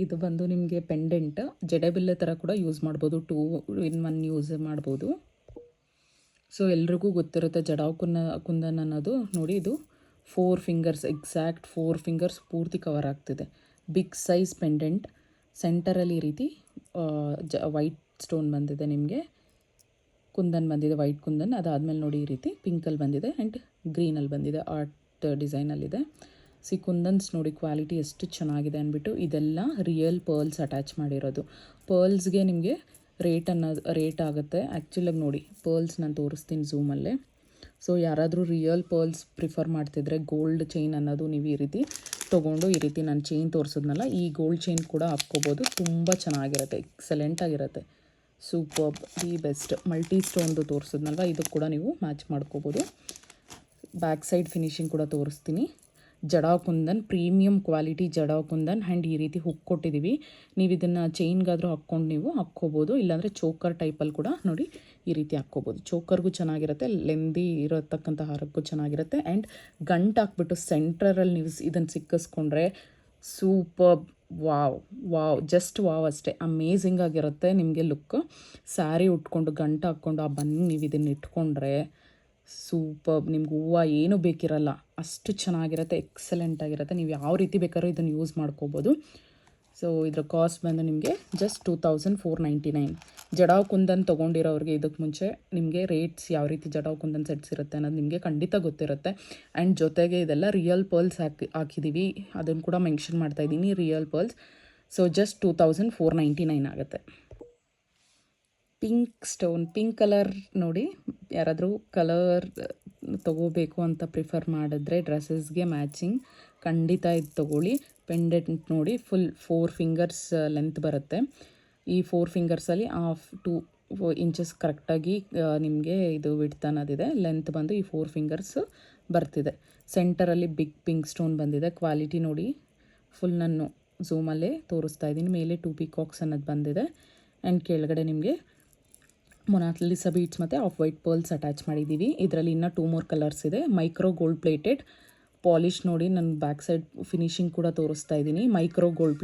ಇದು ಬಂದು ನಿಮಗೆ ಪೆಂಡೆಂಟ್. ಜಡಬಿಲ್ಲೆ ಥರ ಕೂಡ ಯೂಸ್ ಮಾಡ್ಬೋದು, 2 in 1 ಯೂಸ್ ಮಾಡ್ಬೋದು. ಸೊ ಎಲ್ರಿಗೂ ಗೊತ್ತಿರುತ್ತೆ ಜಡಾವ್ ಕುಂದನ್ ಅನ್ನೋದು. ನೋಡಿ ಇದು 4 ಫಿಂಗರ್ಸ್, ಎಕ್ಸಾಕ್ಟ್ 4 ಫಿಂಗರ್ಸ್ ಪೂರ್ತಿ ಕವರ್ ಆಗ್ತಿದೆ. Big size pendant. ಸೆಂಟರಲ್ಲಿ ಈ ರೀತಿ ವೈಟ್ ಸ್ಟೋನ್ ಬಂದಿದೆ ನಿಮಗೆ. ಕುಂದನ್ ಬಂದಿದೆ, ವೈಟ್ ಕುಂದನ್. ಅದಾದಮೇಲೆ ನೋಡಿ ಈ ರೀತಿ ಪಿಂಕಲ್ಲಿ ಬಂದಿದೆ ಆ್ಯಂಡ್ ಗ್ರೀನಲ್ಲಿ ಬಂದಿದೆ. ಆರ್ಟ್ ಡಿಸೈನಲ್ಲಿದೆ. ಸಿ ಕುಂದನ್ಸ್ ನೋಡಿ ಕ್ವಾಲಿಟಿ ಎಷ್ಟು ಚೆನ್ನಾಗಿದೆ ಅಂದ್ಬಿಟ್ಟು. ಇದೆಲ್ಲ ರಿಯಲ್ ಪರ್ಲ್ಸ್ ಅಟ್ಯಾಚ್ ಮಾಡಿರೋದು. ಪರ್ಲ್ಸ್ಗೆ ನಿಮಗೆ ರೇಟ್ ಆಗುತ್ತೆ. ಆ್ಯಕ್ಚುಲಾಗಿ ನೋಡಿ ಪರ್ಲ್ಸ್ ನಾನು ತೋರಿಸ್ತೀನಿ ಝೂಮಲ್ಲೇ. ಸೊ ಯಾರಾದರೂ ರಿಯಲ್ ಪರ್ಲ್ಸ್ ಪ್ರಿಫರ್ ಮಾಡ್ತಿದ್ರೆ ಗೋಲ್ಡ್ ಚೈನ್ ಅನ್ನೋದು ನೀವು ಈ ರೀತಿ ತೊಗೊಂಡು, ಈ ರೀತಿ ನಾನು ಚೈನ್ ತೋರಿಸಿದ್ನಲ್ಲ, ಈ ಗೋಲ್ಡ್ ಚೈನ್ ಕೂಡ ಹಾಕ್ಕೋಬೋದು. ತುಂಬ ಚೆನ್ನಾಗಿರುತ್ತೆ, ಎಕ್ಸಲೆಂಟಾಗಿರುತ್ತೆ, ಸೂಪರ್, ದಿ ಬೆಸ್ಟ್. ಮಲ್ಟಿ ಸ್ಟೋನ್ದು ತೋರಿಸಿದ್ನಲ್ವ, ಇದಕ್ಕೆ ಕೂಡ ನೀವು ಮ್ಯಾಚ್ ಮಾಡ್ಕೋಬೋದು. ಬ್ಯಾಕ್ ಸೈಡ್ ಫಿನಿಶಿಂಗ್ ಕೂಡ ತೋರಿಸ್ತೀನಿ. Jada kundan, premium quality jada kundan. And ಈ ರೀತಿ ಹುಕ್ ಕೊಟ್ಟಿದ್ದೀವಿ. ನೀವು ಇದನ್ನು ಚೈನ್ಗಾದರೂ ಹಾಕ್ಕೊಂಡು ನೀವು ಹಾಕ್ಕೋಬೋದು, ಇಲ್ಲಾಂದರೆ ಚೋಕರ್ ಟೈಪಲ್ಲಿ ಕೂಡ ನೋಡಿ ಈ ರೀತಿ ಹಾಕ್ಕೋಬೋದು. ಚೋಕರ್ಗೂ ಚೆನ್ನಾಗಿರುತ್ತೆ, ಲೆಂದಿ ಇರತಕ್ಕಂಥ ಹಾರಕ್ಕೂ ಚೆನ್ನಾಗಿರುತ್ತೆ. ಆ್ಯಂಡ್ ಗಂಟು ಹಾಕ್ಬಿಟ್ಟು ಸೆಂಟ್ರಲ್ಲಿ ನೀವು ಇದನ್ನು ಸಿಕ್ಕಿಸ್ಕೊಂಡ್ರೆ super, wow wow, just wow ಅಷ್ಟೇ, ಅಮೇಝಿಂಗ್ ಆಗಿರುತ್ತೆ ನಿಮಗೆ ಲುಕ್. ಸ್ಯಾರಿ ಉಟ್ಕೊಂಡು ಗಂಟು ಹಾಕ್ಕೊಂಡು ಆ ಬನ್ನಿ ನೀವು ಇದನ್ನು ಇಟ್ಕೊಂಡ್ರೆ ಸೂಪರ್, ನಿಮ್ಗೆ ಹೂವು ಏನೂ ಬೇಕಿರಲ್ಲ, ಅಷ್ಟು ಚೆನ್ನಾಗಿರುತ್ತೆ, ಎಕ್ಸಲೆಂಟ್ ಆಗಿರುತ್ತೆ. ನೀವು ಯಾವ ರೀತಿ ಬೇಕಾದ್ರೂ ಇದನ್ನು ಯೂಸ್ ಮಾಡ್ಕೋಬೋದು. ಸೊ ಇದರ ಕಾಸ್ಟ್ ಬಂದು ನಿಮಗೆ ಜಸ್ಟ್ 2499. ಜಡಾವ್ ಕುಂದನ್ ತೊಗೊಂಡಿರೋರಿಗೆ ಇದಕ್ಕೆ ಮುಂಚೆ ನಿಮಗೆ ರೇಟ್ಸ್ ಯಾವ ರೀತಿ ಜಡಾವ್ ಕುಂದನ್ ಸೆಟ್ಸ್ ಇರುತ್ತೆ ಅನ್ನೋದು ನಿಮಗೆ ಖಂಡಿತ ಗೊತ್ತಿರುತ್ತೆ. ಆ್ಯಂಡ್ ಜೊತೆಗೆ ಇದೆಲ್ಲ ರಿಯಲ್ ಪರ್ಲ್ಸ್ ಹಾಕಿದ್ದೀವಿ, ಅದನ್ನು ಕೂಡ ಮೆನ್ಷನ್ ಮಾಡ್ತಾಯಿದ್ದೀನಿ, ರಿಯಲ್ ಪರ್ಲ್ಸ್. ಸೊ ಜಸ್ಟ್ 2499 ಆಗುತ್ತೆ. ಪಿಂಕ್ ಸ್ಟೋನ್, ಪಿಂಕ್ ಕಲರ್ ನೋಡಿ, ಯಾರಾದರೂ ಕಲರ್ ತೊಗೋಬೇಕು ಅಂತ ಪ್ರಿಫರ್ ಮಾಡಿದ್ರೆ ಡ್ರೆಸ್ಸಸ್ಗೆ ಮ್ಯಾಚಿಂಗ್ ಖಂಡಿತ ಇದು ತೊಗೊಳ್ಳಿ. ಪೆಂಡೆಂಟ್ ನೋಡಿ, ಫುಲ್ 4 ಫಿಂಗರ್ಸ್ ಲೆಂತ್ ಬರುತ್ತೆ. ಈ 4 ಫಿಂಗರ್ಸಲ್ಲಿ 2 ಇಂಚಸ್ ಕರೆಕ್ಟಾಗಿ ನಿಮಗೆ ಇದು ವಿಡ್ತ್ ಅನ್ನೋದಿದೆ. ಲೆಂತ್ ಬಂದು ಈ 4 ಫಿಂಗರ್ಸ್ ಬರ್ತಿದೆ. ಸೆಂಟರಲ್ಲಿ ಬಿಗ್ ಪಿಂಕ್ ಸ್ಟೋನ್ ಬಂದಿದೆ. ಕ್ವಾಲಿಟಿ ನೋಡಿ, ಫುಲ್ ನಾನು ಝೂಮಲ್ಲೇ ತೋರಿಸ್ತಾ ಇದ್ದೀನಿ. ಮೇಲೆ 2 ಪಿಕಾಕ್ಸ್ ಅನ್ನೋದು ಬಂದಿದೆ. ಆ್ಯಂಡ್ ಕೆಳಗಡೆ ನಿಮಗೆ ಮೊನಾಲಿಸಾ ಬೀಡ್ಸ್ ಮತ್ತು ಆಫ್ ವೈಟ್ ಪರ್ಲ್ಸ್ ಅಟ್ಯಾಚ್ ಮಾಡಿದ್ದೀವಿ. ಇದರಲ್ಲಿ ಇನ್ನೂ 2 more ಕಲರ್ಸ್ ಇದೆ. ಮೈಕ್ರೋ ಗೋಲ್ಡ್ ಪ್ಲೇಟೆಡ್ ಪಾಲಿಶ್ ನೋಡಿ, ನಾನು ಬ್ಯಾಕ್ ಸೈಡ್ ಫಿನಿಶಿಂಗ್ ಕೂಡ ತೋರಿಸ್ತಾ ಇದ್ದೀನಿ. ಮೈಕ್ರೋ ಗೋಲ್ಡ್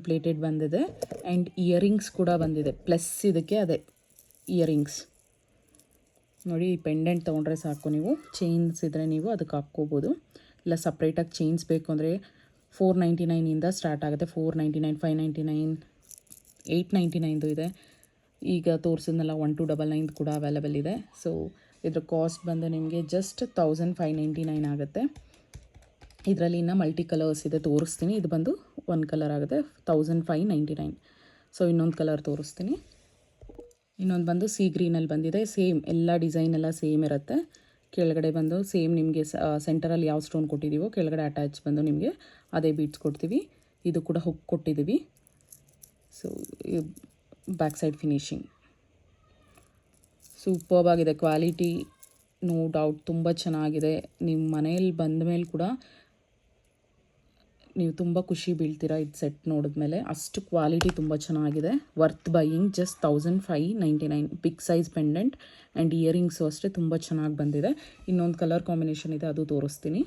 ಪ್ಲೇಟೆಡ್ ಬಂದಿದೆ. ಆ್ಯಂಡ್ ಇಯರಿಂಗ್ಸ್ ಕೂಡ ಬಂದಿದೆ, ಪ್ಲಸ್ ಇದಕ್ಕೆ ಅದೇ ಇಯರಿಂಗ್ಸ್ ನೋಡಿ. ಈ ಪೆಂಡೆಂಟ್ ತೊಗೊಂಡ್ರೆ ಸಾಕು, ನೀವು ಚೈನ್ಸ್ ಇದ್ದರೆ ನೀವು ಅದಕ್ಕೆ ಹಾಕ್ಕೋಬೋದು. ಇಲ್ಲ ಸಪ್ರೇಟಾಗಿ ಚೈನ್ಸ್ ಬೇಕು ಅಂದರೆ 499 ಸ್ಟಾರ್ಟ್ ಆಗುತ್ತೆ. 499, 599, 899 ಇದೆ. ಈಗ ತೋರಿಸಿದ್ನಲ್ಲ 1299 ಕೂಡ ಅವೈಲೇಬಲ್ ಇದೆ. ಸೊ ಇದ್ರ ಕಾಸ್ಟ್ ಬಂದು ನಿಮಗೆ ಜಸ್ಟ್ 1599 ಆಗುತ್ತೆ. ಇದರಲ್ಲಿ ಇನ್ನೂ ಮಲ್ಟಿ ಕಲರ್ಸ್ ಇದೆ, ತೋರಿಸ್ತೀನಿ. ಇದು ಬಂದು 1 ಕಲರ್ ಆಗುತ್ತೆ, 1599. ಸೊ ಇನ್ನೊಂದು ಕಲರ್ ತೋರಿಸ್ತೀನಿ. ಇನ್ನೊಂದು ಬಂದು ಸೀ ಗ್ರೀನಲ್ಲಿ ಬಂದಿದೆ. ಸೇಮ್ ಎಲ್ಲ ಡಿಸೈನ್ ಎಲ್ಲ ಸೇಮ್ ಇರುತ್ತೆ. ಕೆಳಗಡೆ ಬಂದು ಸೇಮ್ ನಿಮಗೆ ಸೆಂಟರಲ್ಲಿ ಯಾವ ಸ್ಟೋನ್ ಕೊಟ್ಟಿದ್ದೀವೋ ಕೆಳಗಡೆ ಅಟ್ಯಾಚ್ ಬಂದು ನಿಮಗೆ ಅದೇ ಬೀಡ್ಸ್ ಕೊಡ್ತೀವಿ. ಇದು ಕೂಡ ಹುಕ್ ಕೊಟ್ಟಿದ್ದೀವಿ. So back side finishing superb ಆಗಿದೆ. ಕ್ವಾಲಿಟಿ ನೋ ಡೌಟ್ ತುಂಬ ಚೆನ್ನಾಗಿದೆ. ನಿಮ್ಮ ಮನೇಲಿ ಬಂದ ಮೇಲೆ ಕೂಡ ನೀವು ತುಂಬ ಖುಷಿ ಬೀಳ್ತೀರಾ ಇದು ಸೆಟ್ ನೋಡಿದ್ಮೇಲೆ. ಅಷ್ಟು ಕ್ವಾಲಿಟಿ ತುಂಬ ಚೆನ್ನಾಗಿದೆ. Worth buying. Just 1599. Big size pendant and earrings ಅಷ್ಟೇ ತುಂಬ ಚೆನ್ನಾಗಿ ಬಂದಿದೆ. ಇನ್ನೊಂದು ಕಲರ್ ಕಾಂಬಿನೇಷನ್ ಇದೆ, ಅದು ತೋರಿಸ್ತೀನಿ.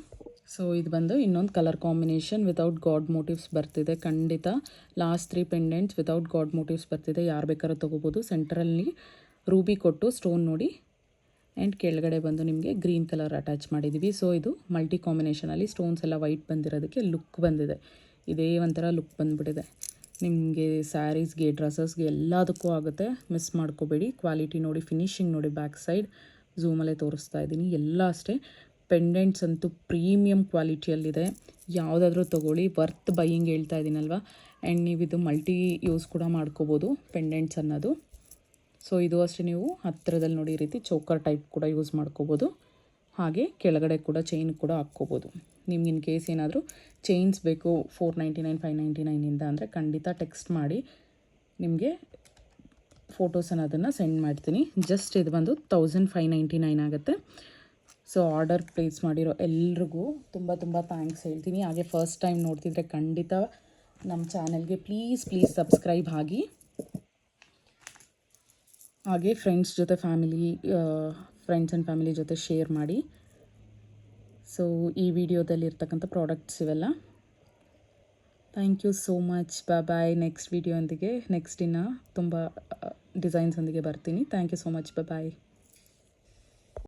ಸೊ ಇದು ಬಂದು ಇನ್ನೊಂದು colour combination without god motives ಬರ್ತಿದೆ. ಖಂಡಿತ last 3 pendants without god motives ಬರ್ತಿದೆ. ಯಾರು ಬೇಕಾದ್ರೂ ತೊಗೋಬೋದು. ಸೆಂಟ್ರಲ್ಲಿ ರೂಬಿ ಕೊಟ್ಟು ಸ್ಟೋನ್ ನೋಡಿ, ಆ್ಯಂಡ್ ಕೆಳಗಡೆ ಬಂದು ನಿಮಗೆ ಗ್ರೀನ್ ಕಲರ್ ಅಟ್ಯಾಚ್ ಮಾಡಿದ್ದೀವಿ. ಸೊ ಇದು ಮಲ್ಟಿ ಕಾಂಬಿನೇಷನಲ್ಲಿ ಸ್ಟೋನ್ಸ್ ಎಲ್ಲ ವೈಟ್ ಬಂದಿರೋದಕ್ಕೆ ಲುಕ್ ಬಂದಿದೆ. ಇದೇ ಒಂಥರ ಲುಕ್ ಬಂದುಬಿಟ್ಟಿದೆ. ನಿಮಗೆ ಸ್ಯಾರೀಸ್ಗೆ, ಡ್ರೆಸ್ಸಸ್ಗೆ ಎಲ್ಲದಕ್ಕೂ ಆಗುತ್ತೆ, ಮಿಸ್ ಮಾಡ್ಕೋಬೇಡಿ. ಕ್ವಾಲಿಟಿ ನೋಡಿ, ಫಿನಿಶಿಂಗ್ ನೋಡಿ. ಬ್ಯಾಕ್ ಸೈಡ್ ಝೂಮಲ್ಲೇ ತೋರಿಸ್ತಾ ಇದ್ದೀನಿ. ಎಲ್ಲ ಅಷ್ಟೇ. ಪೆಂಡೆಂಟ್ಸ್ ಅಂತೂ ಪ್ರೀಮಿಯಂ ಕ್ವಾಲಿಟಿಯಲ್ಲಿದೆ. ಯಾವುದಾದ್ರೂ ತೊಗೊಳ್ಳಿ, ವರ್ತ್ ಬೈಯಿಂಗ್ ಹೇಳ್ತಾ ಇದ್ದೀನಲ್ವ. ಆ್ಯಂಡ್ ನೀವು ಇದು ಮಲ್ಟಿ ಯೂಸ್ ಕೂಡ ಮಾಡ್ಕೋಬೋದು ಪೆಂಡೆಂಟ್ಸ್ ಅನ್ನೋದು. ಸೊ ಇದು ಅಷ್ಟೇ, ನೀವು ಹತ್ತಿರದಲ್ಲಿ ನೋಡಿ ಈ ರೀತಿ ಚೋಕರ್ ಟೈಪ್ ಕೂಡ ಯೂಸ್ ಮಾಡ್ಕೋಬೋದು. ಹಾಗೆ ಕೆಳಗಡೆ ಕೂಡ ಚೈನ್ ಕೂಡ ಹಾಕ್ಕೋಬೋದು. ನಿಮ್ಗೆ ಇನ್ ಕೇಸ್ ಏನಾದರೂ ಚೈನ್ಸ್ ಬೇಕು 499, 599 ಅಂದರೆ ಖಂಡಿತ ಟೆಕ್ಸ್ಟ್ ಮಾಡಿ, ನಿಮಗೆ ಫೋಟೋಸ್ ಅನ್ನೋದನ್ನು ಸೆಂಡ್ ಮಾಡ್ತೀನಿ. ಜಸ್ಟ್ ಇದು ಬಂದು 1599 ಆಗುತ್ತೆ. ಸೊ ಆರ್ಡರ್ ಪ್ಲೇಸ್ ಮಾಡಿರೋ ಎಲ್ರಿಗೂ ತುಂಬ ತುಂಬ ಥ್ಯಾಂಕ್ಸ್ ಹೇಳ್ತೀನಿ. ಹಾಗೆ ಫಸ್ಟ್ ಟೈಮ್ ನೋಡ್ತಿದ್ರೆ ಖಂಡಿತ ನಮ್ಮ ಚಾನಲ್ಗೆ ಪ್ಲೀಸ್ ಸಬ್ಸ್ಕ್ರೈಬ್ ಆಗಿ. ಹಾಗೆ ಫ್ರೆಂಡ್ಸ್ ಆ್ಯಂಡ್ ಫ್ಯಾಮಿಲಿ ಜೊತೆ ಶೇರ್ ಮಾಡಿ. ಸೊ ಈ ವಿಡಿಯೋದಲ್ಲಿ ಇರ್ತಕ್ಕಂಥ ಪ್ರಾಡಕ್ಟ್ಸ್ ಇವೆಲ್ಲ. Thank you so much. Bye. Next video ಒಂದಿಗೆ, ನೆಕ್ಸ್ಟ್ ಇನ್ನು ತುಂಬ ಡಿಸೈನ್ಸ್ ಒಂದಿಗೆ ಬರ್ತೀನಿ. Thank you so much. Bye.